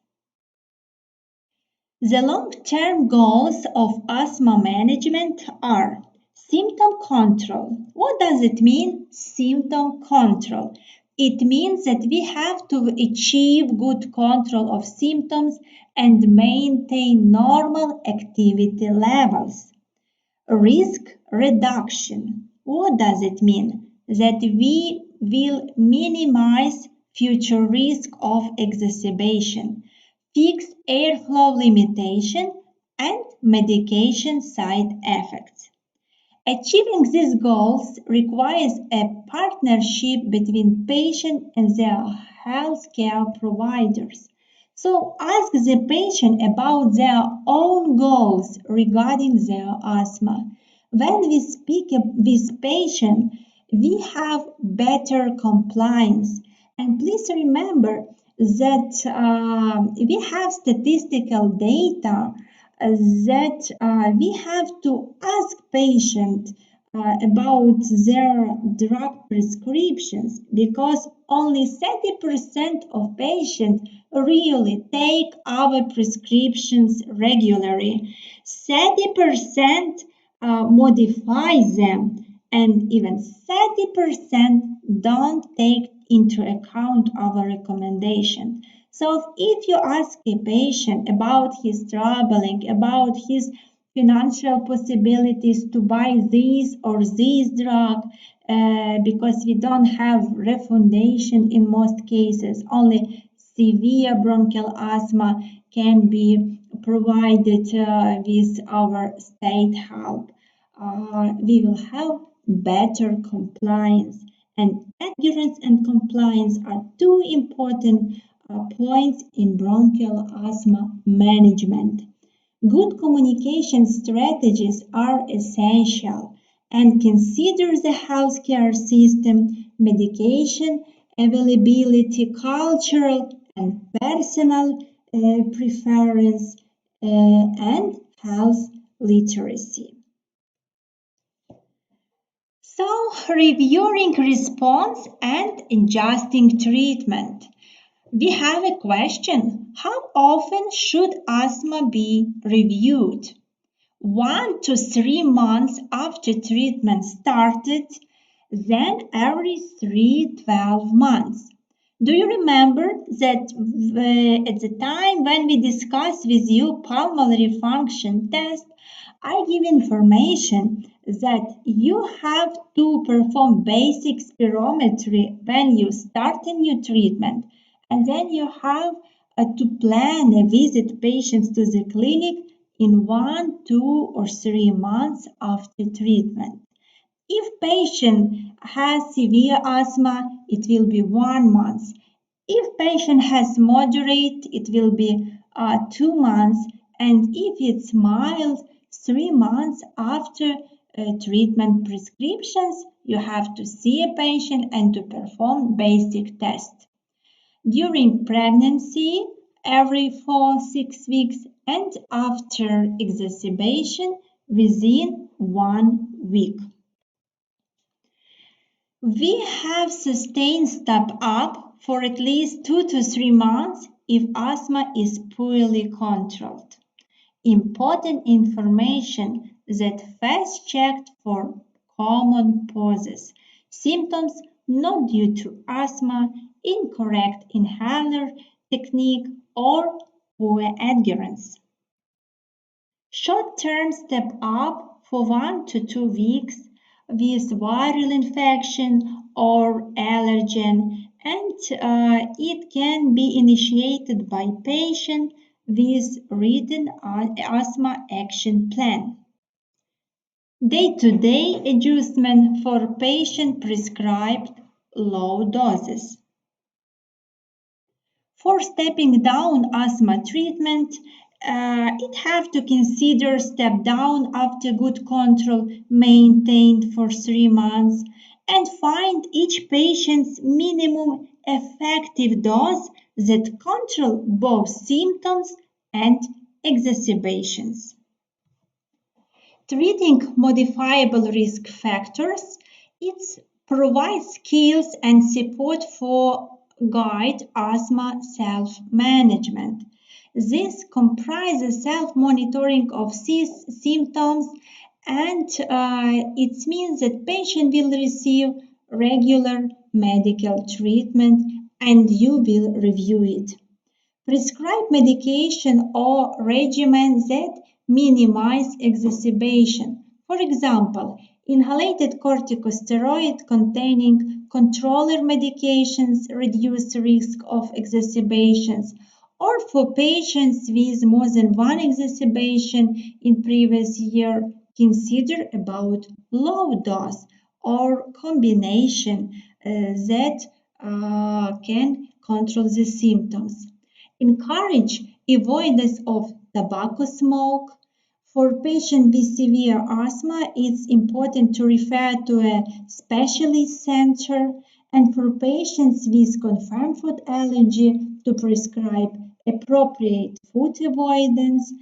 The long-term goals of asthma management are symptom control. What does it mean? Symptom control. It means that we have to achieve good control of symptoms and maintain normal activity levels. Risk reduction. What does it mean? That we will minimize future risk of exacerbation, fix airflow limitation, and medication side effects. Achieving these goals requires a partnership between patient and their healthcare providers. So ask the patient about their own goals regarding their asthma. When we speak with patient, we have better compliance. And please remember that we have statistical data that we have to ask patients about their drug prescriptions because only 30% of patients really take our prescriptions regularly. 30% modify them, and even 30% don't take into account our recommendation. So if you ask a patient about his traveling, about his financial possibilities to buy this or this drug, because we don't have refundation in most cases, only severe bronchial asthma can be provided with our state help. We will have better compliance. And adherence and compliance are two important points in bronchial asthma management. Good communication strategies are essential and consider the healthcare system, medication availability, cultural and personal preference, and health literacy. So, reviewing response and adjusting treatment. We have a question. How often should asthma be reviewed? 1 to 3 months after treatment started, then every 12 months. Do you remember that at the time when we discussed with you pulmonary function test, I give information that you have to perform basic spirometry when you start a new treatment, and then you have to plan a visit patients to the clinic in 1, 2, or 3 months after treatment. If patient has severe asthma, it will be 1 month. If patient has moderate, it will be 2 months. And if it's mild, 3 months after treatment prescriptions, you have to see a patient and to perform basic tests. During pregnancy, every 4-6 weeks, and after exacerbation, within 1 week. We have sustained step up for at least 2 to 3 months if asthma is poorly controlled. Important information that first checked for common causes, symptoms not due to asthma, incorrect inhaler technique, or poor adherence. Short-term step up for 1 to 2 weeks with viral infection or allergen, and it can be initiated by patient with written asthma action plan. Day-to-day adjustment for patient prescribed low doses. For stepping down asthma treatment, it have to consider step down after good control maintained for 3 months and find each patient's minimum effective dose that control both symptoms and exacerbations. Treating modifiable risk factors, it provides skills and support for guide asthma self-management. This comprises self-monitoring of symptoms, and it means that patient will receive regular medical treatment and you will review it. Prescribe medication or regimen that minimize exacerbation. For example, inhalated corticosteroid containing controller medications reduce risk of exacerbations, or for patients with more than one exacerbation in previous year, consider about low dose or combination that can control the symptoms. Encourage avoidance of tobacco smoke. For patients with severe asthma, it's important to refer to a specialist center, and for patients with confirmed food allergy, to prescribe appropriate food avoidance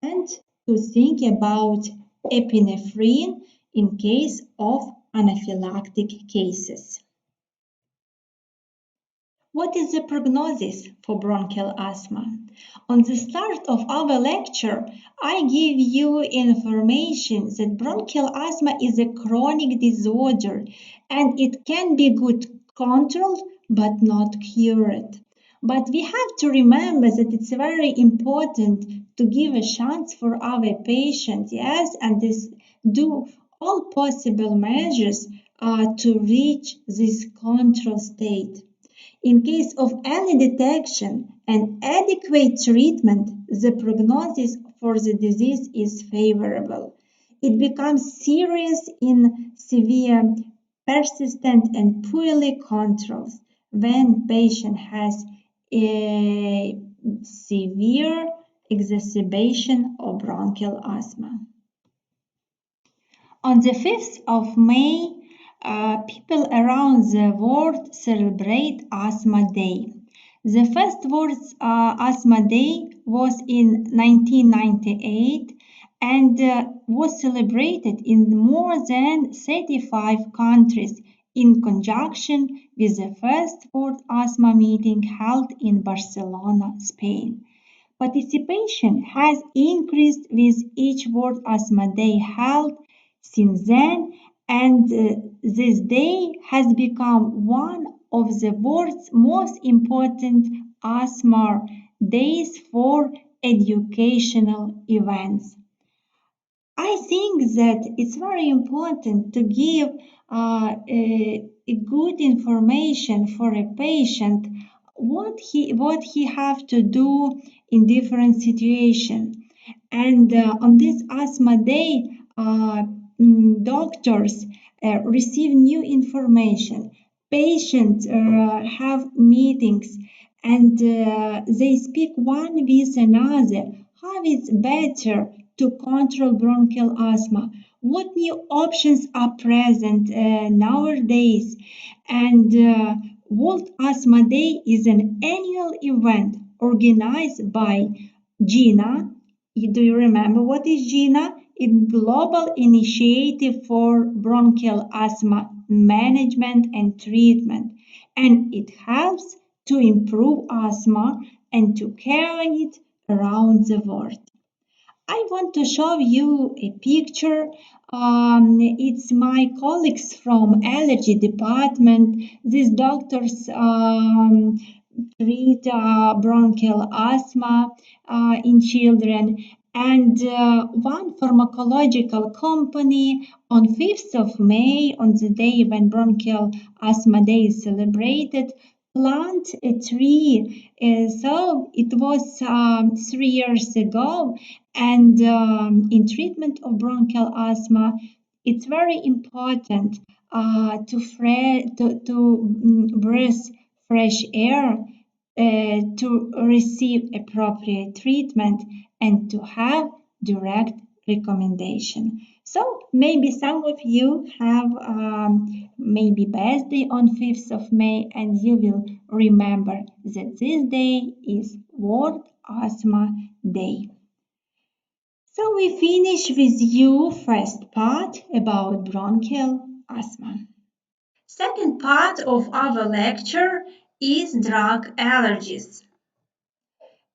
and to think about epinephrine in case of anaphylactic cases. What is the prognosis for bronchial asthma? On the start of our lecture, I give you information that bronchial asthma is a chronic disorder and it can be good controlled but not cured. But we have to remember that it's very important to give a chance for our patients, yes, and do all possible measures to reach this control state. In case of early detection and adequate treatment, the prognosis for the disease is favorable. It becomes serious in severe, persistent, and poorly controlled when patient has a severe exacerbation of bronchial asthma. On the 5th of May, people around the world celebrate Asthma Day. The first World Asthma Day was in 1998 and was celebrated in more than 35 countries in conjunction with the first World Asthma meeting held in Barcelona, Spain. Participation has increased with each World Asthma Day held since then, and this day has become one of the world's most important asthma days for educational events. I think that it's very important to give a good information for a patient what he have to do in different situations. And on this asthma day, doctors receive new information. Patients have meetings and they speak one with another. How it's better to control bronchial asthma? What new options are present nowadays? And World Asthma Day is an annual event organized by GINA. Do you remember what is GINA? It's Global Initiative for Bronchial Asthma Management and Treatment, and it helps to improve asthma and to carry it around the world. I want to show you a picture. It's my colleagues from allergy department. These doctors treat bronchial asthma in children. And one pharmacological company on 5th of May, on the day when Bronchial Asthma Day is celebrated, plant a tree. So it was 3 years ago, and in treatment of bronchial asthma, it's very important to breathe fresh air, to receive appropriate treatment, and to have direct recommendation. So maybe some of you have maybe birthday on 5th of May, and you will remember that this day is World Asthma Day. So we finish with you first part about bronchial asthma. Second part of our lecture is drug allergies.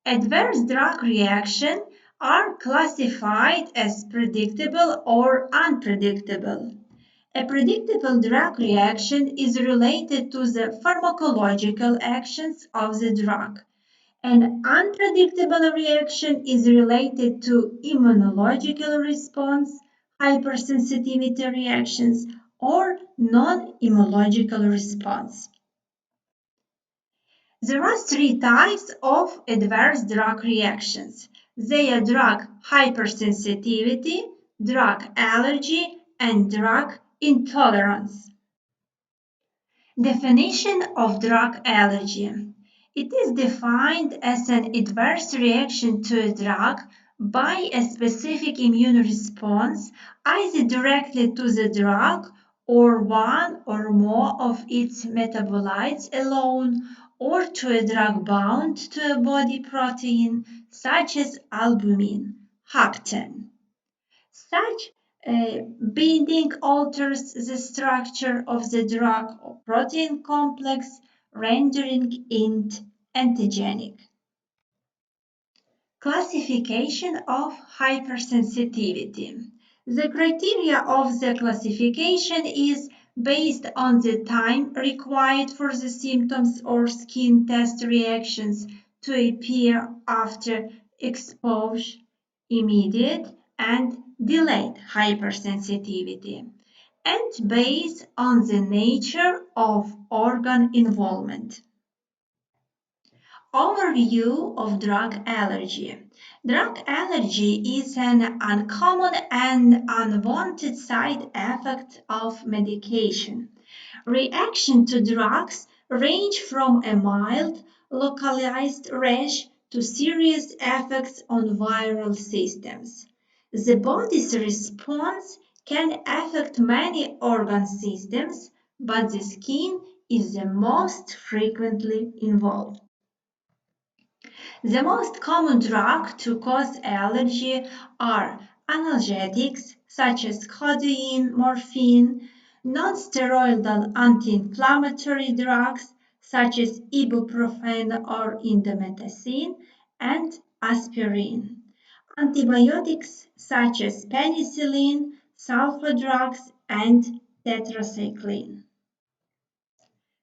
Adverse drug reactions are classified as predictable or unpredictable. A predictable drug reaction is related to the pharmacological actions of the drug. An unpredictable reaction is related to immunological response, hypersensitivity reactions, or non-immunological response. There are three types of adverse drug reactions. They are drug hypersensitivity, drug allergy, and drug intolerance. Definition of drug allergy. It is defined as an adverse reaction to a drug by a specific immune response, either directly to the drug or one or more of its metabolites alone, or to a drug bound to a body protein such as albumin, hapten. Such binding alters the structure of the drug or protein complex, rendering it antigenic. Classification of hypersensitivity. The criteria of the classification is based on the time required for the symptoms or skin test reactions to appear after exposure, immediate and delayed hypersensitivity, and based on the nature of organ involvement. Overview of drug allergy. Drug allergy is an uncommon and unwanted side effect of medication. Reaction to drugs range from a mild, localized rash to serious effects on viral systems. The body's response can affect many organ systems, but the skin is the most frequently involved. The most common drugs to cause allergy are analgesics such as codeine, morphine, non-steroidal anti-inflammatory drugs such as ibuprofen or indomethacin, and aspirin. Antibiotics such as penicillin, sulfa drugs, and tetracycline.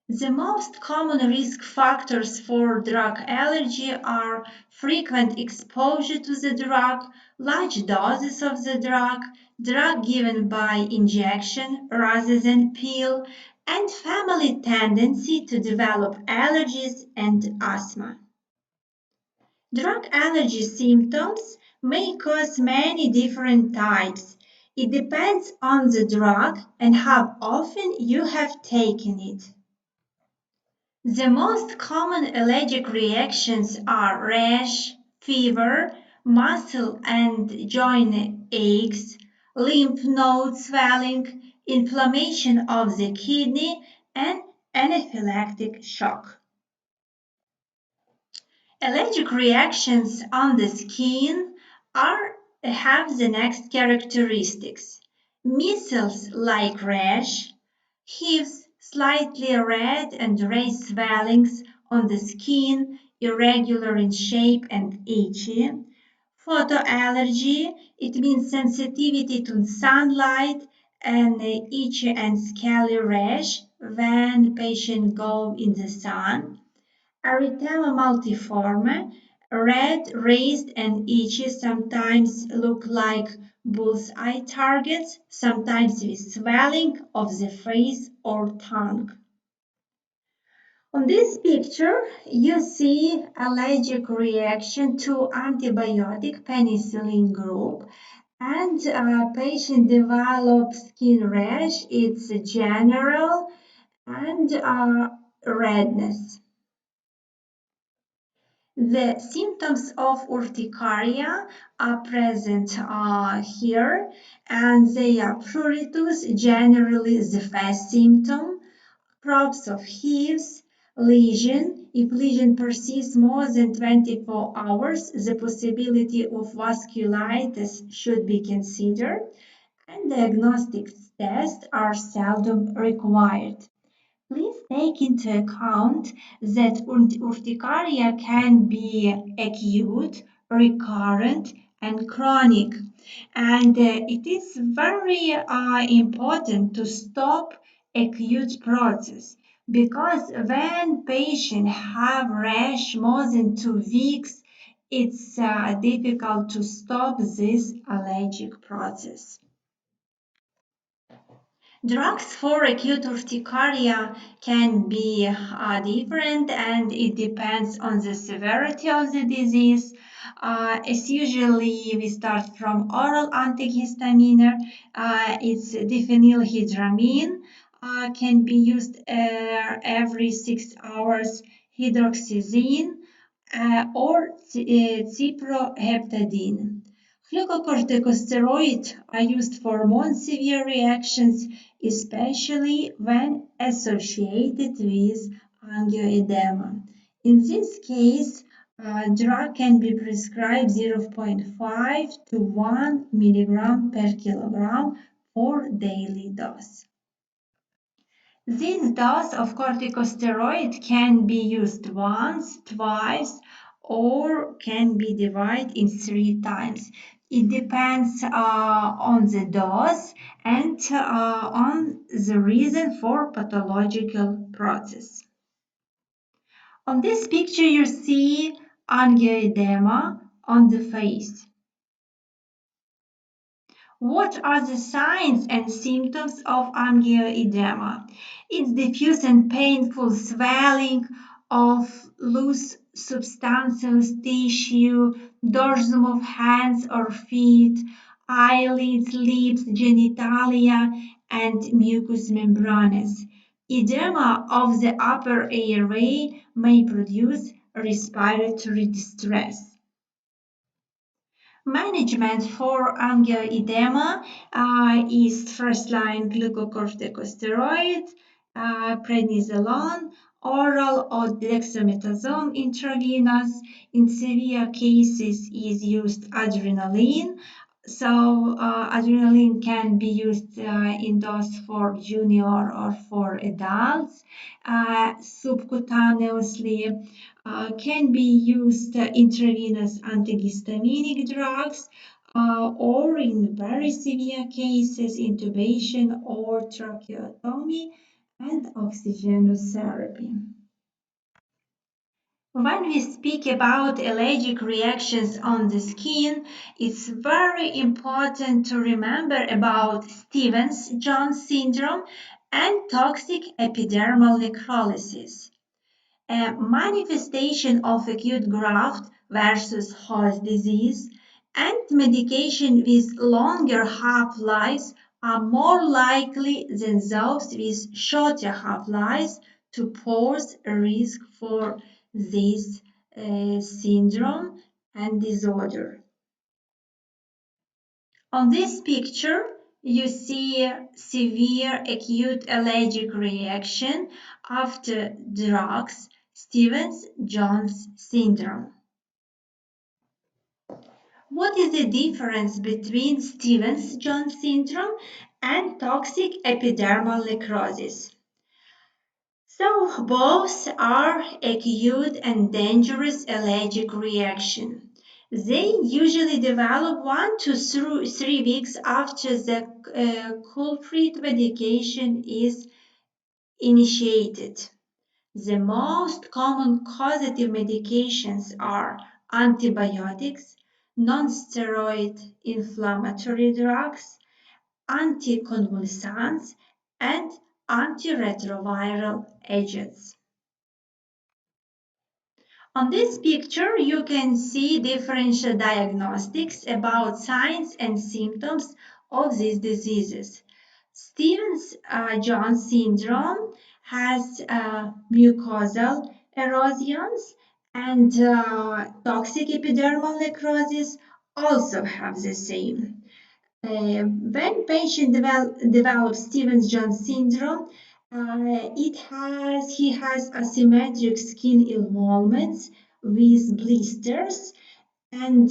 The most common risk factors for drug allergy are frequent exposure to the drug, large doses of the drug given by injection rather than pill, and family tendency to develop allergies and asthma. Drug allergy symptoms may cause many different types. It depends on the drug and how often you have taken it. The most common allergic reactions are rash, fever, muscle and joint aches, lymph node swelling, inflammation of the kidney, and anaphylactic shock. Allergic reactions on the skin have the next characteristics. Measles-like rash, hives, slightly red and raised swellings on the skin, irregular in shape and itchy. Photoallergy, it means sensitivity to sunlight and itchy and scaly rash when patient go in the sun. Erythema multiforme, red, raised and itchy, sometimes look like bullseye targets, sometimes with swelling of the face or tongue. On this picture, you see allergic reaction to antibiotic penicillin group, and patient develops skin rash. It's general and redness. The symptoms of urticaria are present here, and they are pruritus, generally the first symptom, probes of hives, lesion. If lesion persists more than 24 hours, the possibility of vasculitis should be considered, and diagnostic tests are seldom required. Please take into account that urticaria can be acute, recurrent, and chronic. And it is very important to stop acute process because when patients have rash more than 2 weeks, it's difficult to stop this allergic process. Drugs for acute urticaria can be different and it depends on the severity of the disease. As usually we start from oral antihistamine. It's diphenylhydramine, can be used every 6 hours, hydroxyzine or cyproheptadine. Glucocorticosteroids are used for more severe reactions, especially when associated with angioedema. In this case, drug can be prescribed 0.5 to 1 milligram per kilogram for daily dose. This dose of corticosteroid can be used once, twice, or can be divided in 3 times. It depends on the dose and on the reason for pathological process. On this picture you see angioedema on the face. What are the signs and symptoms of angioedema? It's diffuse and painful swelling of loose substances, tissue, dorsum of hands or feet, eyelids, lips, genitalia, and mucous membranes. Edema of the upper airway may produce respiratory distress. Management for angioedema is first-line glucocorticosteroids, prednisolone, oral or dexamethasone intravenous. In severe cases is used adrenaline. So adrenaline can be used in dose for junior or for adults. Subcutaneously can be used intravenous antihistaminic drugs or in very severe cases intubation or tracheotomy and oxygenotherapy. When we speak about allergic reactions on the skin, it's very important to remember about Stevens-Jones syndrome and toxic epidermal necrolysis. A manifestation of acute graft versus host disease and medication with longer half-lives are more likely than those with shorter half-lives to pose a risk for this syndrome and disorder. On this picture, you see severe acute allergic reaction after drugs, Stevens-Jones syndrome. What is the difference between Stevens-Jones syndrome and toxic epidermal necrosis? So both are acute and dangerous allergic reaction. They usually develop 1 to 3 weeks after the culprit medication is initiated. The most common causative medications are antibiotics, non-steroid inflammatory drugs, anticonvulsants, and antiretroviral agents. On this picture, you can see differential diagnostics about signs and symptoms of these diseases. Stevens-Jones syndrome has mucosal erosions and toxic epidermal necrosis also have the same. When patient develops Stevens-Jones syndrome, he has asymmetric skin involvements with blisters and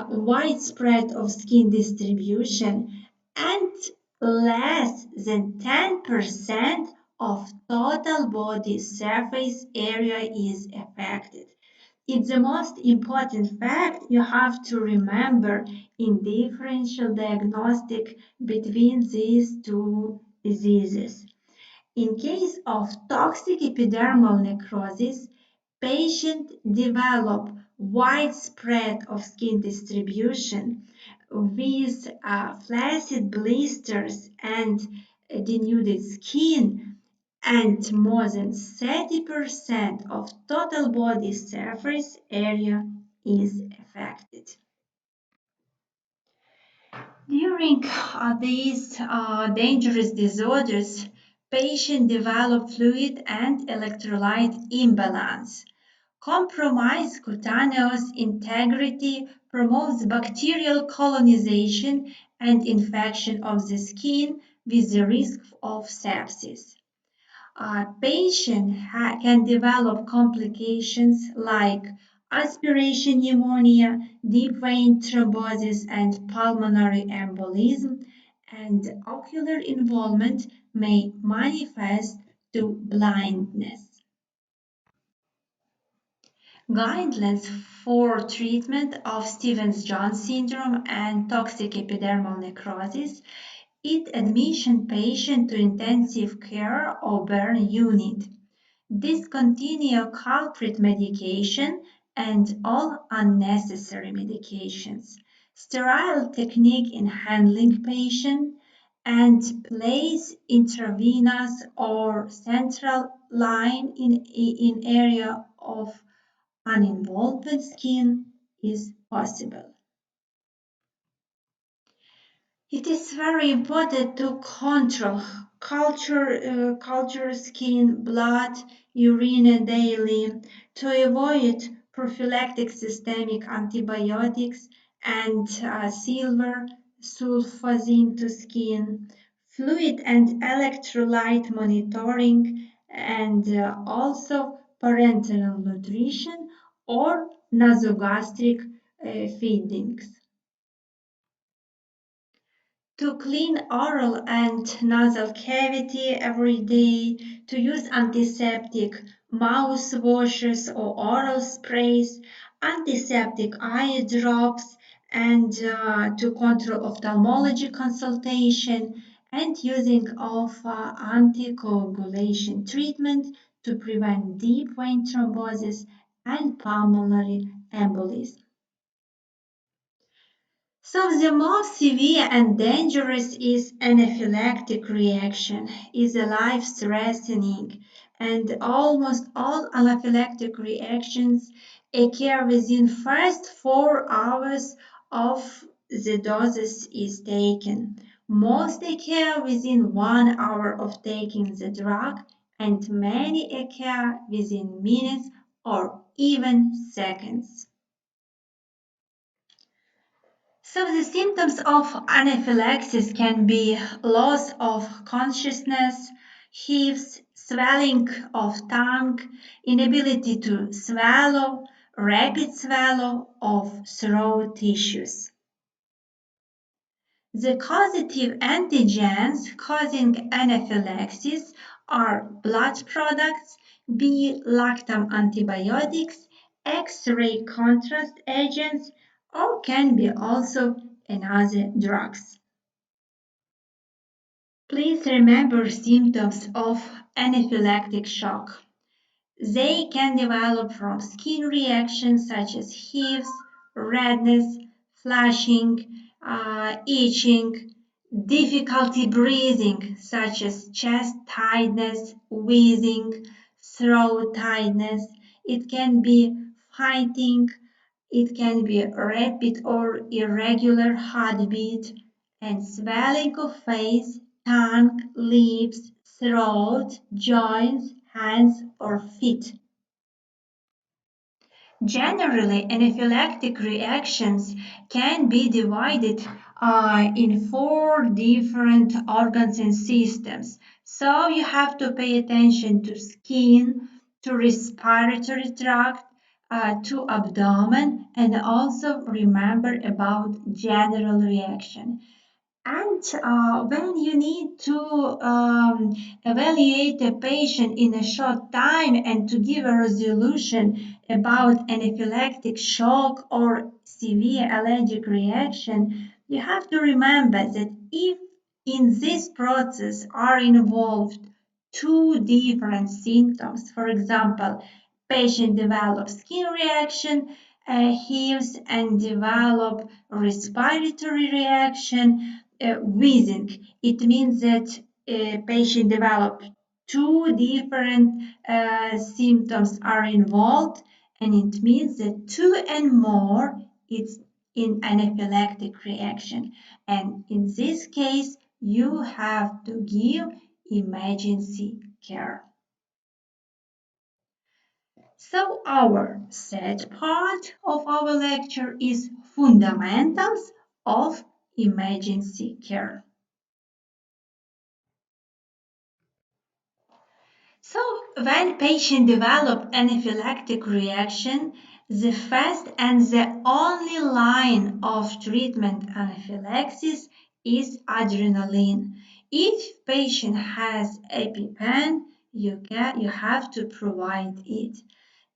widespread of skin distribution and less than 10% of total body surface area is affected. It's the most important fact you have to remember in differential diagnostic between these two diseases. In case of toxic epidermal necrosis, patients develop widespread of skin distribution with flaccid blisters and denuded skin, and more than 30% of total body surface area is affected. During these dangerous disorders, patients develop fluid and electrolyte imbalance. Compromised cutaneous integrity promotes bacterial colonization and infection of the skin with the risk of sepsis. Patient can develop complications like aspiration pneumonia, deep vein thrombosis, and pulmonary embolism, and ocular involvement may manifest to blindness. Guidelines for treatment of Stevens-Jones syndrome and toxic epidermal necrosis: it admission patient to intensive care or burn unit. Discontinue culprit medication and all unnecessary medications. Sterile technique in handling patient, and place intravenous or central line in area of uninvolved skin is possible. It is very important to control culture skin, blood, urine daily to avoid prophylactic systemic antibiotics and silver sulfazine to skin, fluid and electrolyte monitoring, and also parenteral nutrition or nasogastric feedings. To clean oral and nasal cavity every day, to use antiseptic mouth washes or oral sprays, antiseptic eye drops, and to control ophthalmology consultation, and using of anticoagulation treatment to prevent deep vein thrombosis and pulmonary embolism. So the most severe and dangerous is anaphylactic reaction, is a life-threatening, and almost all anaphylactic reactions occur within first 4 hours of the doses is taken. Most occur within 1 hour of taking the drug, and many occur within minutes or even seconds. So the symptoms of anaphylaxis can be loss of consciousness, hives, swelling of tongue, inability to swallow, rapid swallow of throat tissues. The causative antigens causing anaphylaxis are blood products, B-lactam antibiotics, X-ray contrast agents, or can be also another drugs. Please remember symptoms of anaphylactic shock. They can develop from skin reactions such as hives, redness, flushing, itching, difficulty breathing such as chest tightness, wheezing, throat tightness. It can be fainting, it can be rapid or irregular heartbeat, and swelling of face, tongue, lips, throat, joints, hands, or feet. Generally, anaphylactic reactions can be divided in 4 different organs and systems. So you have to pay attention to skin, to respiratory tract, to abdomen, and also remember about general reaction. And when you need to evaluate a patient in a short time and to give a resolution about anaphylactic shock or severe allergic reaction, you have to remember that if in this process are involved two different symptoms, for example, patient develops skin reaction, heaves and develop respiratory reaction, wheezing. It means that a patient developed two different symptoms are involved, and it means that two and more it's in anaphylactic reaction. And in this case, you have to give emergency care. So our third part of our lecture is fundamentals of emergency care. So when patient develop anaphylactic reaction, the first and the only line of treatment anaphylaxis is adrenaline. If patient has EpiPen, you have to provide it.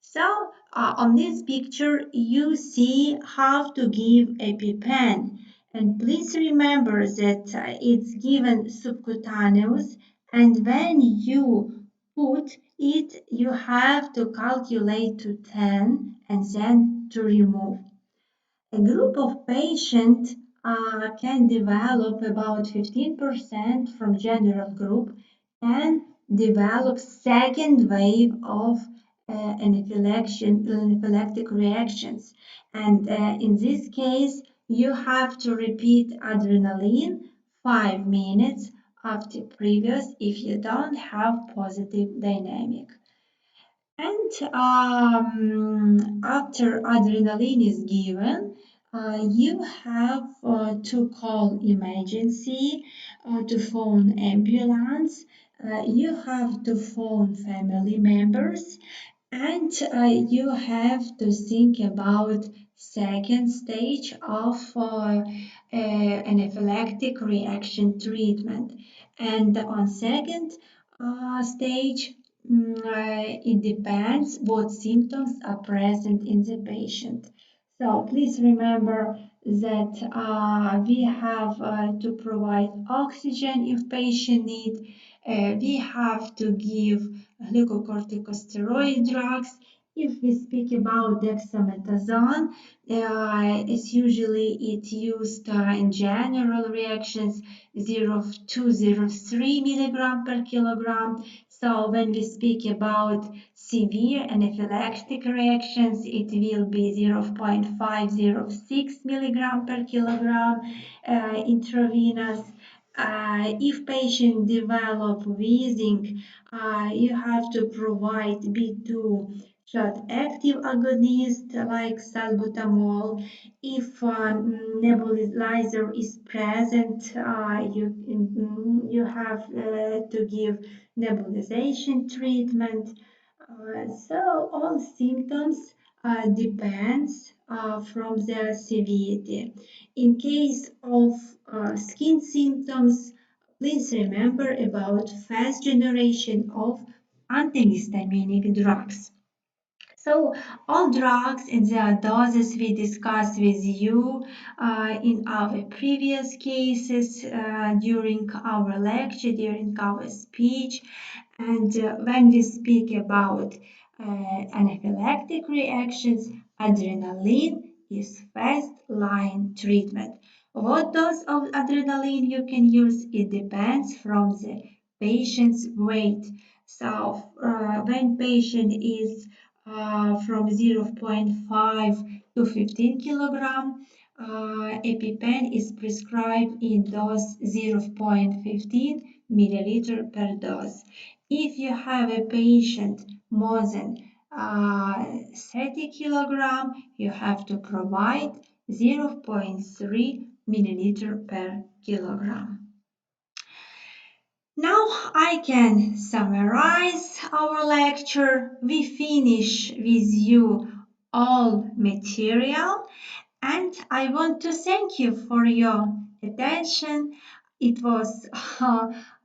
So on this picture, you see how to give EpiPen. And please remember that it's given subcutaneous, and when you put it, you have to calculate to 10 and then to remove. A group of patients can develop about 15% from general group and develop second wave of anaphylactic reactions. And in this case, you have to repeat adrenaline 5 minutes after previous if you don't have positive dynamic. And after adrenaline is given, you have to call emergency, to phone ambulance, you have to phone family members, and you have to think about second stage of anaphylactic reaction treatment. And on second stage, it depends what symptoms are present in the patient. So please remember that we have to provide oxygen if patient need. We have to give glucocorticosteroid drugs. If we speak about dexamethasone, it's usually it's used in general reactions 0 to 0.3 milligram per kilogram. So when we speak about severe anaphylactic reactions, it will be 0.506 milligram per kilogram intravenous. If patient develop wheezing, you have to provide B2 short-active agonist like salbutamol. If nebulizer is present, you have to give nebulization treatment. So all symptoms depends from their severity. In case of skin symptoms, please remember about first generation of antihistaminic drugs. So all drugs and their doses we discussed with you in our previous cases during our lecture, during our speech. And when we speak about anaphylactic reactions, adrenaline is first line treatment. What dose of adrenaline you can use, it depends from the patient's weight. So when patient is from 0.5 to 15 kilogram, EpiPen is prescribed in dose 0.15 milliliter per dose. If you have a patient more than 30 kilogram, you have to provide 0.3 milliliter per kilogram. Now I can summarize our lecture. We finish with you all material, and I want to thank you for your attention. It was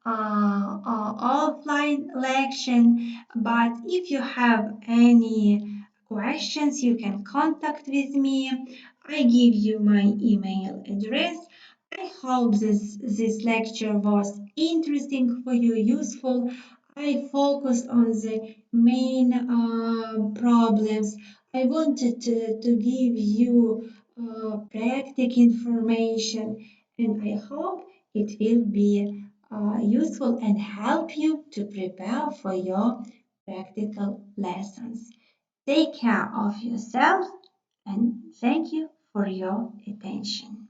offline lection, but if you have any questions, you can contact with me. I give you my email address. I hope this lecture was interesting for you, useful. I focused on the main problems. I wanted to give you practical information, and I hope it will be useful and help you to prepare for your practical lessons. Take care of yourself and thank you for your attention.